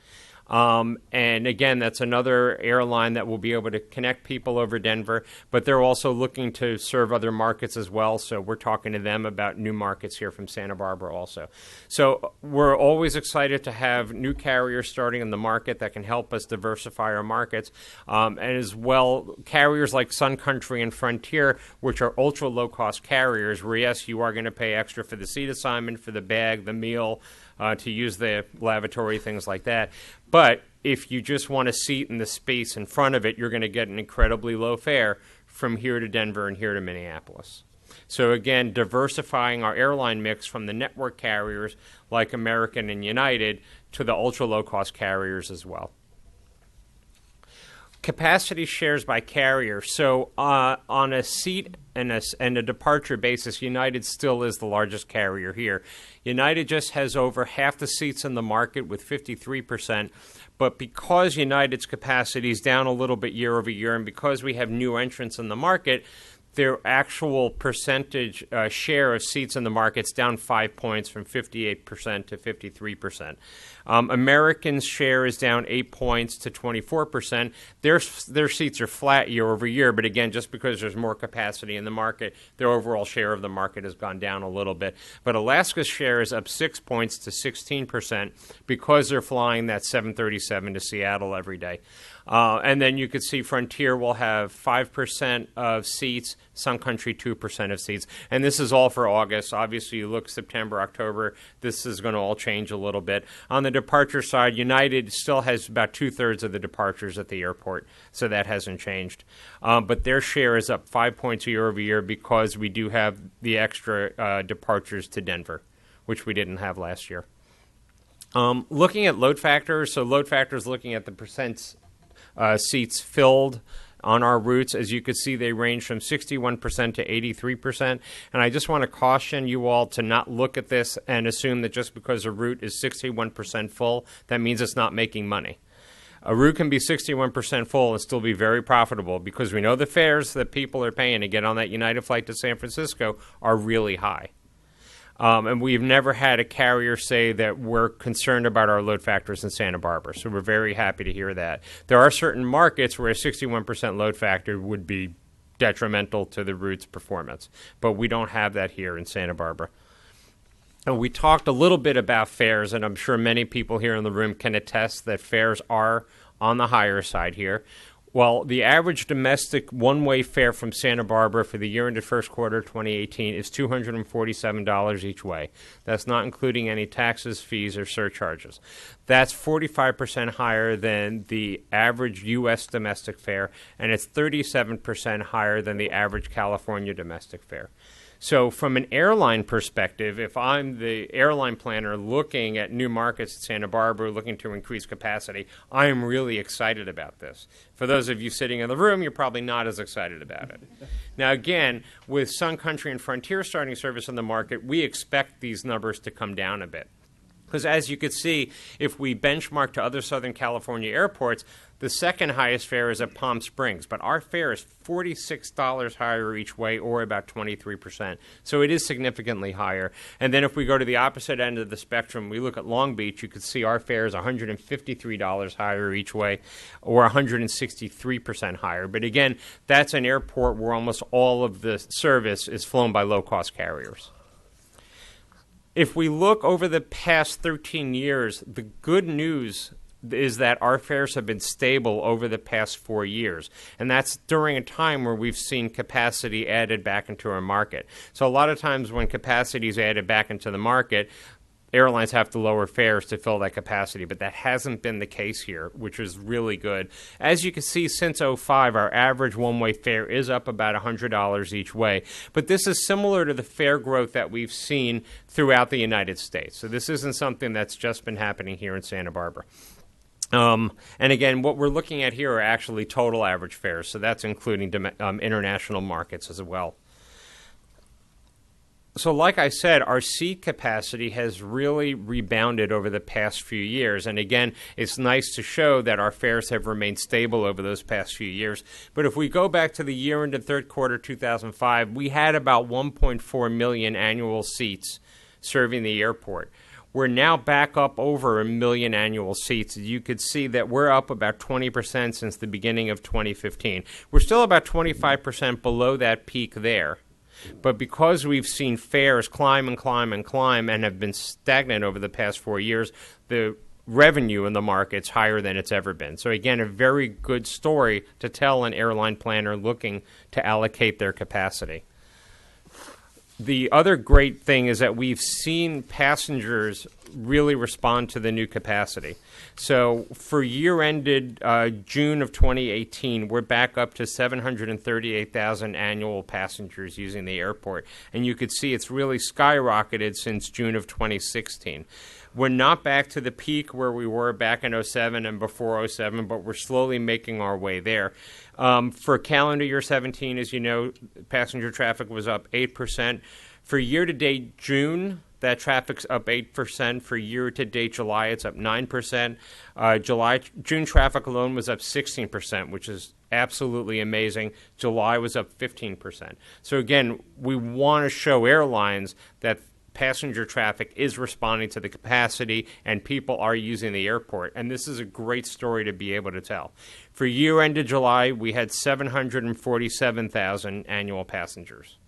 And again, that's another airline that will be able to connect people over Denver, but they're also looking to serve other markets as well. So we're talking to them about new markets here from Santa Barbara also. So we're always excited to have new carriers starting in the market that can help us diversify our markets. And as well, carriers like Sun Country and Frontier, which are ultra low-cost carriers, where yes, you are going to pay extra for the seat assignment, for the bag, the meal, to use the lavatory, things like that. But if you just want a seat in the space in front of it, you're going to get an incredibly low fare from here to Denver and here to Minneapolis. So again, diversifying our airline mix from the network carriers like American and United to the ultra low-cost carriers as well. Capacity shares by carrier. So on a seat and a departure basis, United still is the largest carrier here. United just has over half the seats in the market with 53%. But because United's capacity is down a little bit year over year, and because we have new entrants in the market, their actual percentage share of seats in the market's down 5 points from 58% to 53%. American's share is down 8 points to 24%. Their seats are flat year over year, but again, just because there's more capacity in the market, their overall share of the market has gone down a little bit. But Alaska's share is up 6 points to 16% because they're flying that 737 to Seattle every day. And then you could see Frontier will have 5% of seats, Sun Country 2% of seats. And this is all for August. Obviously, you look September, October, this is going to all change a little bit. On the departure side, United still has about 2/3 of the departures at the airport, so that hasn't changed. But their share is up 5 points year over year because we do have the extra departures to Denver, which we didn't have last year. Looking at load factors, so load factors looking at the percent seats filled on our routes. As you can see, they range from 61% to 83%. And I just want to caution you all to not look at this and assume that just because a route is 61% full, that means it's not making money. A route can be 61% full and still be very profitable because we know the fares that people are paying to get on that United flight to San Francisco are really high. And we've never had a carrier say that we're concerned about our load factors in Santa Barbara, so we're very happy to hear that. There are certain markets where a 61% load factor would be detrimental to the route's performance, but we don't have that here in Santa Barbara. And we talked a little bit about fares, and I'm sure many people here in the room can attest that fares are on the higher side here. Well, the average domestic one-way fare from Santa Barbara for the year into first quarter 2018 is $247 each way. That's not including any taxes, fees, or surcharges. That's 45% higher than the average U.S. domestic fare, and it's 37% higher than the average California domestic fare. So from an airline perspective, if I'm the airline planner looking at new markets at Santa Barbara, looking to increase capacity, I am really excited about this. For those of you sitting in the room, you're probably not as excited about it. Now, again, with Sun Country and Frontier starting service in the market, we expect these numbers to come down a bit. Because as you can see, if we benchmark to other Southern California airports, the second highest fare is at Palm Springs, but our fare is $46 higher each way, or about 23%. So it is significantly higher. And then if we go to the opposite end of the spectrum, we look at Long Beach, you can see our fare is $153 higher each way, or 163% higher. But again, that's an airport where almost all of the service is flown by low-cost carriers. If we look over the past 13 years, the good news is that our fares have been stable over the past 4 years. And that's during a time where we've seen capacity added back into our market. So a lot of times when capacity is added back into the market, airlines have to lower fares to fill that capacity, but that hasn't been the case here, which is really good. As you can see, since 2005, our average one-way fare is up about $100 each way, but this is similar to the fare growth that we've seen throughout the United States. So this isn't something that's just been happening here in Santa Barbara. And again, what we're looking at here are actually total average fares, so that's including international markets as well. So like I said, our seat capacity has really rebounded over the past few years. And again, it's nice to show that our fares have remained stable over those past few years. But if we go back to the year into third quarter 2005, we had about 1.4 million annual seats serving the airport. We're now back up over 1 million annual seats. You could see that we're up about 20% since the beginning of 2015. We're still about 25% below that peak there. But because we've seen fares climb and climb and climb and have been stagnant over the past 4 years, the revenue in the market's higher than it's ever been. So again, a very good story to tell an airline planner looking to allocate their capacity. The other great thing is that we've seen passengers really respond to the new capacity. So for year ended June of 2018, we're back up to 738,000 annual passengers using the airport. And you could see it's really skyrocketed since June of 2016. We're not back to the peak where we were back in 2007 and before 2007, but we're slowly making our way there. For calendar year 17, as you know, passenger traffic was up 8%. For year-to-date June, that traffic's up 8%. For year-to-date July, it's up 9%. June traffic alone was up 16%, which is absolutely amazing. July was up 15%. So again, we want to show airlines that passenger traffic is responding to the capacity and people are using the airport. And this is a great story to be able to tell. For year ended July, we had 747,000 annual passengers.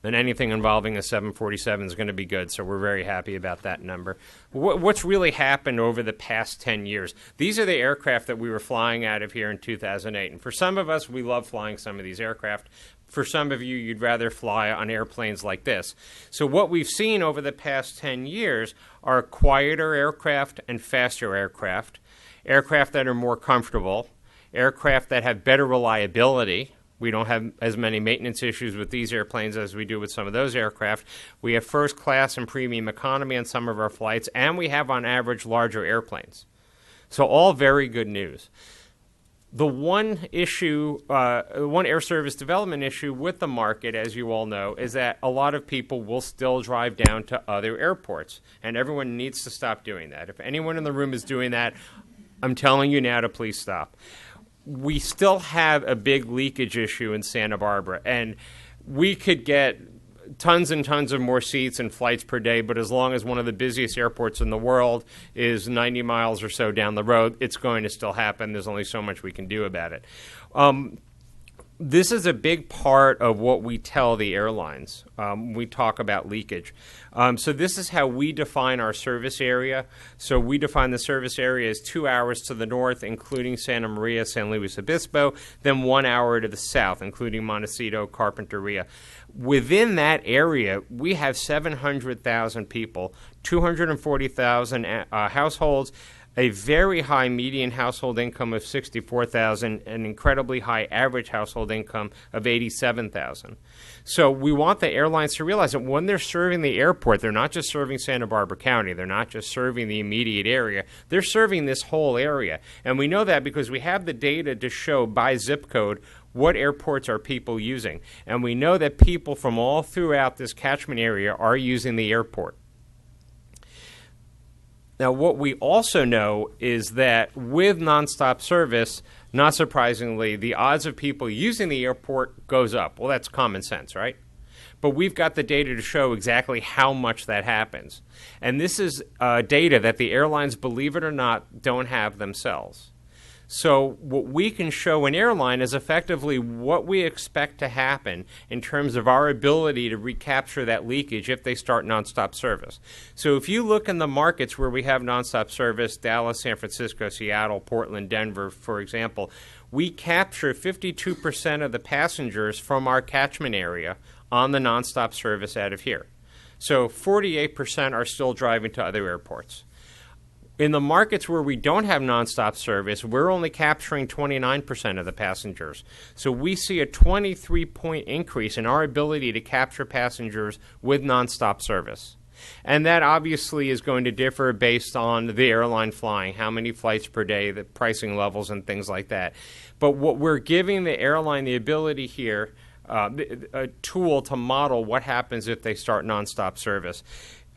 And anything involving a 747 is going to be good, so we're very happy about that number. What's really happened over the past 10 years? These are the aircraft that we were flying out of here in 2008. And for some of us, we love flying some of these aircraft. For some of you, you'd rather fly on airplanes like this. So what we've seen over the past 10 years are quieter aircraft and faster aircraft, aircraft that are more comfortable, aircraft that have better reliability. We don't have as many maintenance issues with these airplanes as we do with some of those aircraft. We have first class and premium economy on some of our flights, and we have on average larger airplanes. So all very good news. The one issue, one air service development issue with the market, as you all know, is that a lot of people will still drive down to other airports, and everyone needs to stop doing that. If anyone in the room is doing that, I'm telling you now to please stop. We still have a big leakage issue in Santa Barbara, and we could get tons and tons of more seats and flights per day, but as long as one of the busiest airports in the world is 90 miles or so down the road, it's going to still happen. There's only so much we can do about it. This is a big part of what we tell the airlines. We talk about leakage. So this is how we define our service area. So we define the service area as 2 hours to the north, including Santa Maria, San Luis Obispo, then 1 hour to the south, including Montecito, Carpinteria. Within that area, we have 700,000 people, 240,000 households, a very high median household income of $64,000, an incredibly high average household income of $87,000. So we want the airlines to realize that when they're serving the airport, they're not just serving Santa Barbara County, they're not just serving the immediate area, they're serving this whole area. And we know that because we have the data to show by zip code what airports are people using. And we know that people from all throughout this catchment area are using the airport. Now, what we also know is that with nonstop service, not surprisingly, the odds of people using the airport goes up. Well, that's common sense, right? But we've got the data to show exactly how much that happens. And this is data that the airlines, believe it or not, don't have themselves. So what we can show an airline is effectively what we expect to happen in terms of our ability to recapture that leakage if they start nonstop service. So if you look in the markets where we have nonstop service, Dallas, San Francisco, Seattle, Portland, Denver, for example, we capture 52% of the passengers from our catchment area on the nonstop service out of here. So 48% are still driving to other airports. In the markets where we don't have nonstop service, we're only capturing 29% of the passengers. So we see a 23-point increase in our ability to capture passengers with nonstop service. And that obviously is going to differ based on the airline flying, how many flights per day, the pricing levels, and things like that. But what we're giving the airline the ability here, a tool to model what happens if they start nonstop service.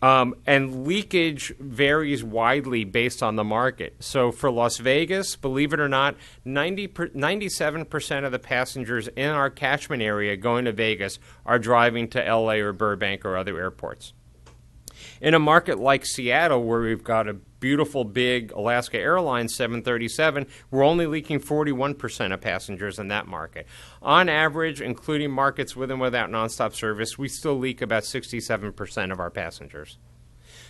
And leakage varies widely based on the market. So for Las Vegas, believe it or not, 97% of the passengers in our catchment area going to Vegas are driving to LA or Burbank or other airports. In a market like Seattle, where we've got a beautiful big Alaska Airlines 737, we're only leaking 41% of passengers in that market. On average, including markets with and without nonstop service, we still leak about 67% of our passengers.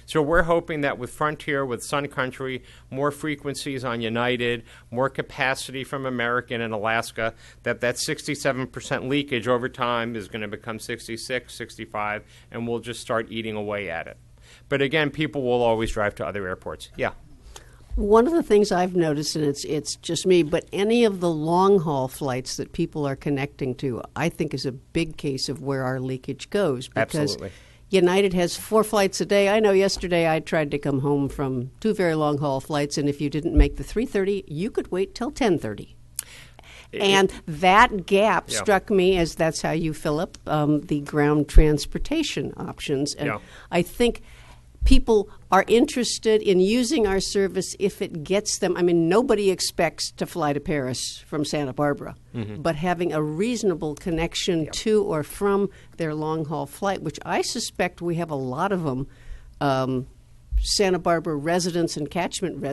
So we're hoping that with Frontier, with Sun Country, more frequencies on United, more capacity from American and Alaska, that 67% leakage over time is going to become 66, 65, and we'll just start eating away at it. But again, people will always drive to other airports. Yeah. One of the things I've noticed, and it's just me, but any of the long-haul flights that people are connecting to, I think is a big case of where our leakage goes. Because absolutely. United has 4 flights a day. I know yesterday I tried to come home from 2 very long-haul flights, and if you didn't make the 3:30, you could wait till 10:30. And that gap struck me as that's how you fill up the ground transportation options. And I think people are interested in using our service if it gets them. I mean, nobody expects to fly to Paris from Santa Barbara, but having a reasonable connection to or from their long-haul flight, which I suspect we have a lot of them, Santa Barbara residents and catchment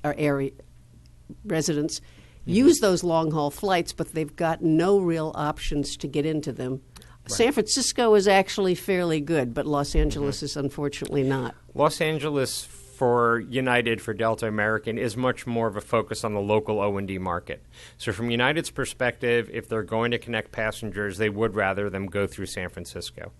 area residents use those long-haul flights, but they've got no real options to get into them. Right. San Francisco is actually fairly good, but Los Angeles is unfortunately not. Los Angeles for United, for Delta American, is much more of a focus on the local O&D market. So from United's perspective, if they're going to connect passengers, they would rather them go through San Francisco.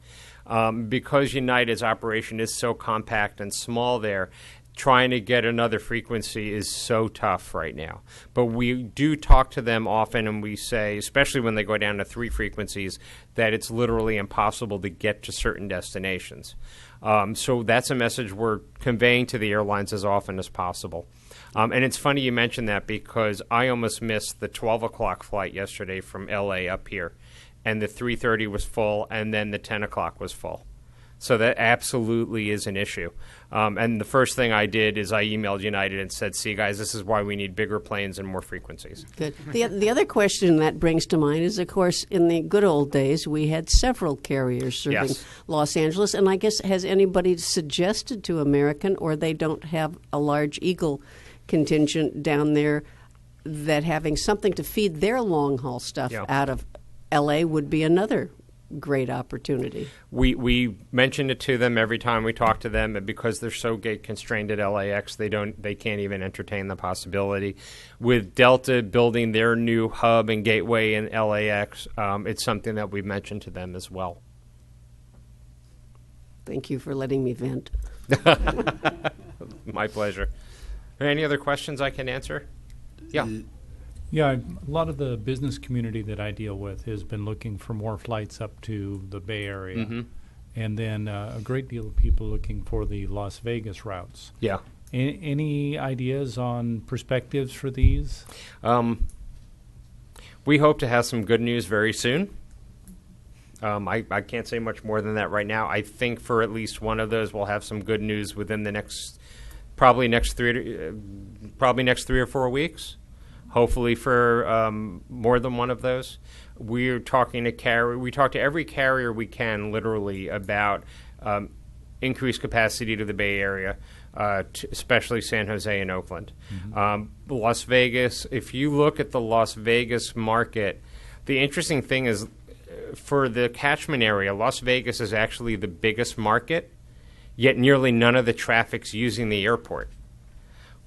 Because United's operation is so compact and small there, trying to get another frequency is so tough right now. But we do talk to them often, and we say, especially when they go down to 3 frequencies, that it's literally impossible to get to certain destinations. So that's a message we're conveying to the airlines as often as possible. And it's funny you mentioned that because I almost missed the 12 o'clock flight yesterday from L.A. up here, and the 3:30 was full, and then the 10 o'clock was full. So that absolutely is an issue. And the first thing I did is I emailed United and said, see, guys, this is why we need bigger planes and more frequencies. Good. The other question that brings to mind is, of course, in the good old days, we had several carriers serving Yes. Los Angeles. And I guess, has anybody suggested to American, or they don't have a large Eagle contingent down there, that having something to feed their long-haul stuff Yeah. out of L.A. would be another great opportunity? We mention it to them every time we talk to them, and because they're so gate constrained at LAX, they can't even entertain the possibility. With Delta building their new hub and gateway in LAX, it's something that we've mentioned to them as well. Thank you for letting me vent. My pleasure. Are there any other questions I can answer? Yeah. Yeah, a lot of the business community that I deal with has been looking for more flights up to the Bay Area. Mhm. And then a great deal of people looking for the Las Vegas routes. Yeah. Any ideas on perspectives for these? We hope to have some good news very soon. I can't say much more than that right now. I think for at least one of those, we'll have some good news within the probably next 3 or 4 weeks. Hopefully for more than one of those. We're talking to we talk to every carrier we can, literally, about increased capacity to the Bay Area, especially San Jose and Oakland. Las Vegas, if you look at the Las Vegas market, the interesting thing is for the catchment area, Las Vegas is actually the biggest market, yet nearly none of the traffic's using the airport.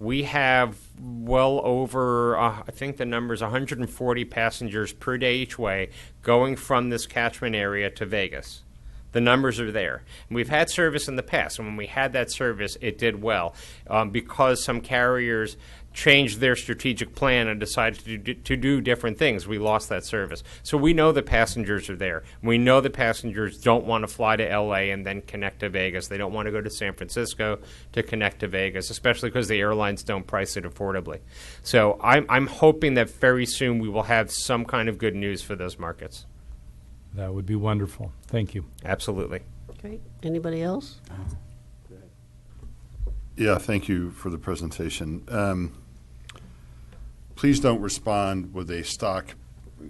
We have well over, I think the number is 140 passengers per day each way going from this catchment area to Vegas. The numbers are there. And we've had service in the past, and when we had that service, it did well. Because some carriers changed their strategic plan and decided to do different things, we lost that service. So we know the passengers are there. We know the passengers don't want to fly to L.A. and then connect to Vegas. They don't want to go to San Francisco to connect to Vegas, especially because the airlines don't price it affordably. So I'm hoping that very soon we will have some kind of good news for those markets. That would be wonderful. Thank you. Absolutely. Great. Anybody else? Yeah, thank you for the presentation. Please don't respond with a stock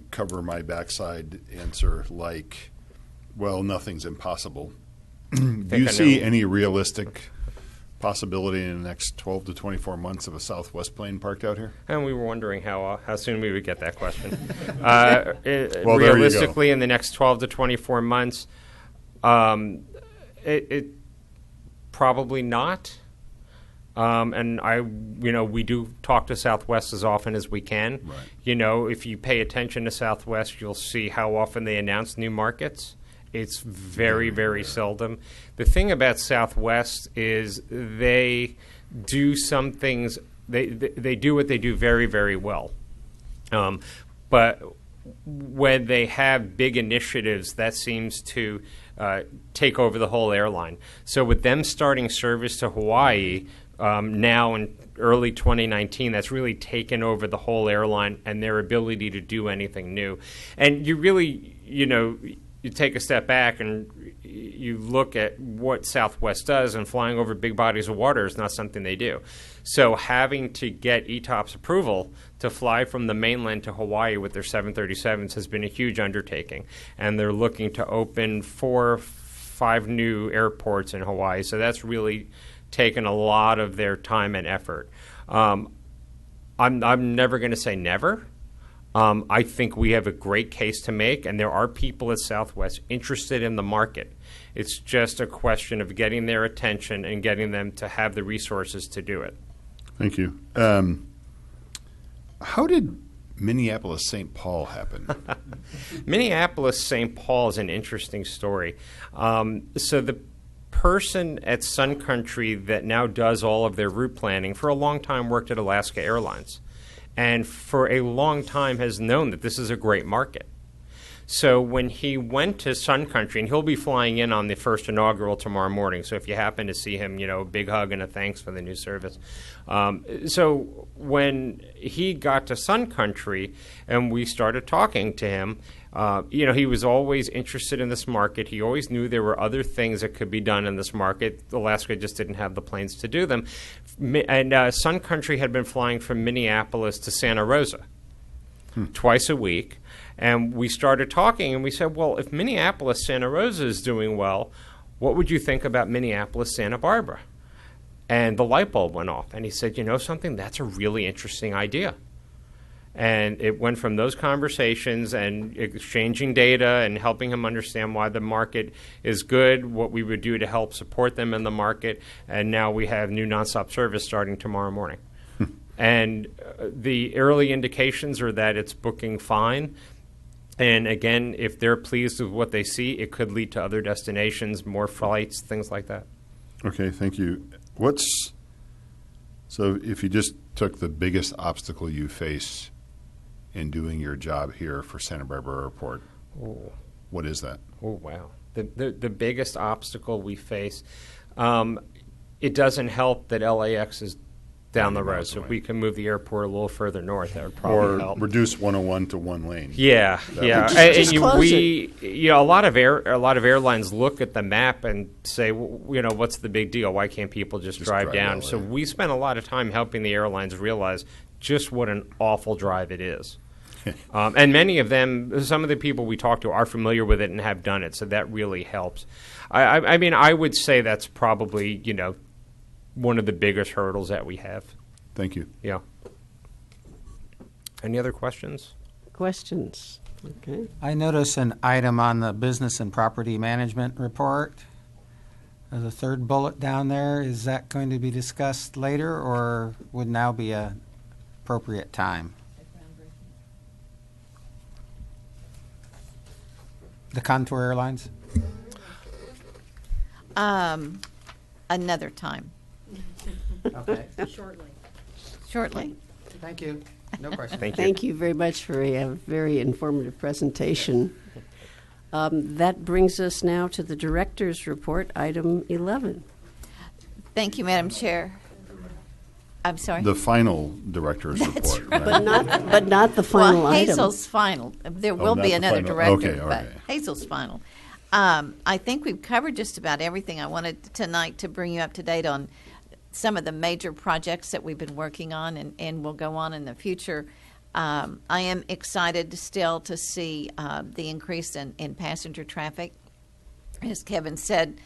cover my backside answer like, well, nothing's impossible. Do you see any realistic possibility in the next 12 to 24 months of a Southwest plane parked out here? And we were wondering how soon we would get that question. Well, realistically, in the next 12 to 24 months, it probably not. And we do talk to Southwest as often as we can. Right. If you pay attention to Southwest, you'll see how often they announce new markets. It's very, very seldom. The thing about Southwest is they do some things. They do what they do very, very well. But when they have big initiatives, that seems to take over the whole airline. So with them starting service to Hawaii now in early 2019, that's really taken over the whole airline and their ability to do anything new. And you really, you take a step back and you look at what Southwest does, and flying over big bodies of water is not something they do. So having to get ETOPS approval to fly from the mainland to Hawaii with their 737s has been a huge undertaking. And they're looking to open 4 or 5 new airports in Hawaii. So that's really taken a lot of their time and effort. I'm never going to say never. I think we have a great case to make, and there are people at Southwest interested in the market. It's just a question of getting their attention and getting them to have the resources to do it. Thank you. How did Minneapolis-St. Paul happen? Minneapolis-St. Paul is an interesting story. So the person at Sun Country that now does all of their route planning for a long time worked at Alaska Airlines, and for a long time has known that this is a great market. So when he went to Sun Country, and he'll be flying in on the first inaugural tomorrow morning. So if you happen to see him, a big hug and a thanks for the new service. So when he got to Sun Country and we started talking to him, he was always interested in this market. He always knew there were other things that could be done in this market. Alaska just didn't have the planes to do them. And Sun Country had been flying from Minneapolis to Santa Rosa twice a week. And we started talking, and we said, well, if Minneapolis, Santa Rosa is doing well, what would you think about Minneapolis, Santa Barbara? And the light bulb went off. And he said, something? That's a really interesting idea. And it went from those conversations and exchanging data and helping him understand why the market is good, what we would do to help support them in the market. And now we have new nonstop service starting tomorrow morning. And the early indications are that it's booking fine. And again, if they're pleased with what they see, it could lead to other destinations, more flights, things like that. Okay, thank you. So if you just took the biggest obstacle you face in doing your job here for Santa Barbara Airport, what is that? Oh, wow. The biggest obstacle we face, it doesn't help that LAX is down the road. So if we can move the airport a little further north, that would probably help. Or reduce 101 to one lane. Yeah, yeah. A lot of airlines look at the map and say, what's the big deal? Why can't people just drive down? So we spend a lot of time helping the airlines realize just what an awful drive it is. And many of them, some of the people we talk to are familiar with it and have done it, so that really helps. I mean, I would say that's probably, one of the biggest hurdles that we have. Thank you. Yeah. Any other questions? Questions? Okay. I notice an item on the business and property management report. There's a third bullet down there. Is that going to be discussed later, or would now be an appropriate time? The Contour Airlines? Another time. Okay. Shortly. Thank you. No question. Thank you very much for a very informative presentation. That brings us now to the Director's Report, item 11. Thank you, Madam Chair. I'm sorry? The final Director's Report. Right? But not the final item. Hazel's final. There will be another director, but Hazel's final. I think we've covered just about everything. I wanted tonight to bring you up to date on some of the major projects that we've been working on and will go on in the future. I am excited still to see the increase in passenger traffic. As Kevin said,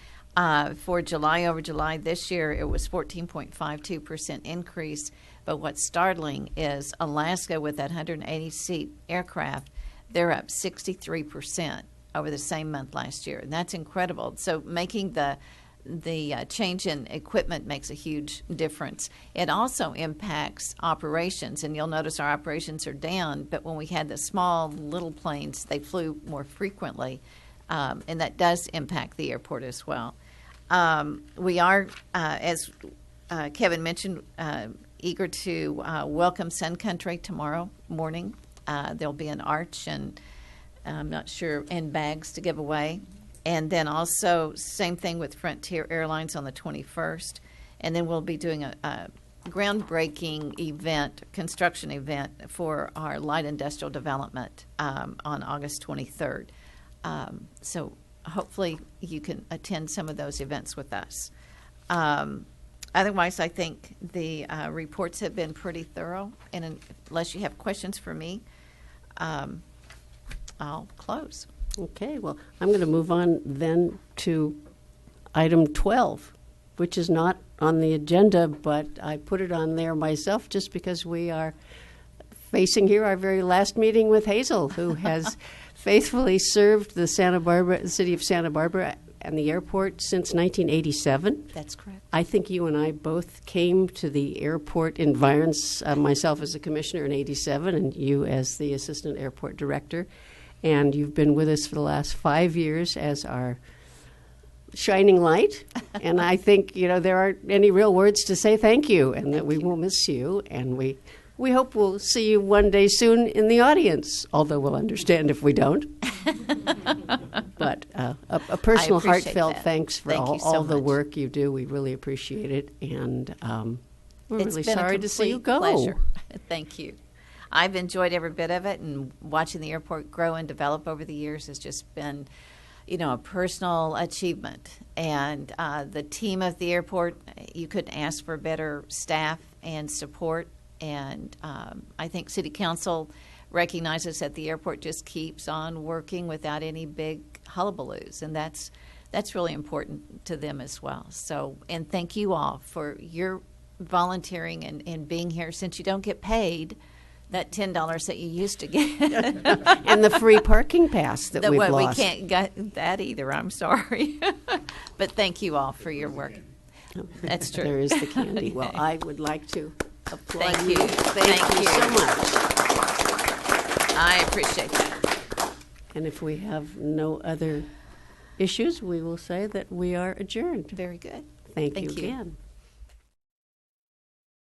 for July over July this year, it was 14.52% increase. But what's startling is Alaska, with that 180-seat aircraft, they're up 63% over the same month last year. And that's incredible. So making the change in equipment makes a huge difference. It also impacts operations, and you'll notice our operations are down, but when we had the small little planes, they flew more frequently, and that does impact the airport as well. We are, as Kevin mentioned, eager to welcome Sun Country tomorrow morning. There'll be an arch and I'm not sure, and bags to give away. And then also, same thing with Frontier Airlines on the 21st. And then we'll be doing a groundbreaking event, construction event for our light industrial development on August 23rd. So hopefully you can attend some of those events with us. Otherwise, I think the reports have been pretty thorough. And unless you have questions for me, I'll close. Okay, well, I'm going to move on then to item 12, which is not on the agenda, but I put it on there myself just because we are facing here our very last meeting with Hazel, who has faithfully served the city of Santa Barbara and the airport since 1987. That's correct. I think you and I both came to the airport environs, myself as a commissioner in 87 and you as the assistant airport director. And you've been with us for the last 5 years as our shining light. And I think, there aren't any real words to say thank you and that we will miss you. And we we hope we'll see you one day soon in the audience, although we'll understand if we don't. But a personal, I appreciate heartfelt that. thanks for Thank all, you so all the much. work you do. We really appreciate it, and we're It's really been sorry a to see you complete go. pleasure. Thank you. I've enjoyed every bit of it, and watching the airport grow and develop over the years has just been, a personal achievement. And the team of the airport, you couldn't ask for better staff and support. And I think City Council recognizes that the airport just keeps on working without any big hullabaloos, and that's really important to them as well. So, and thank you all for your volunteering and being here. Since you don't get paid that $10 that you used to get, And the free parking pass that we've we lost. can't get that either. I'm sorry, but thank you all for your work. That's true. There is the candy. Well, I would like to applaud Thank you. Thank you so much. I appreciate that. And if we have no other issues, we will say that we are adjourned. Very good. Thank Thank you you. again.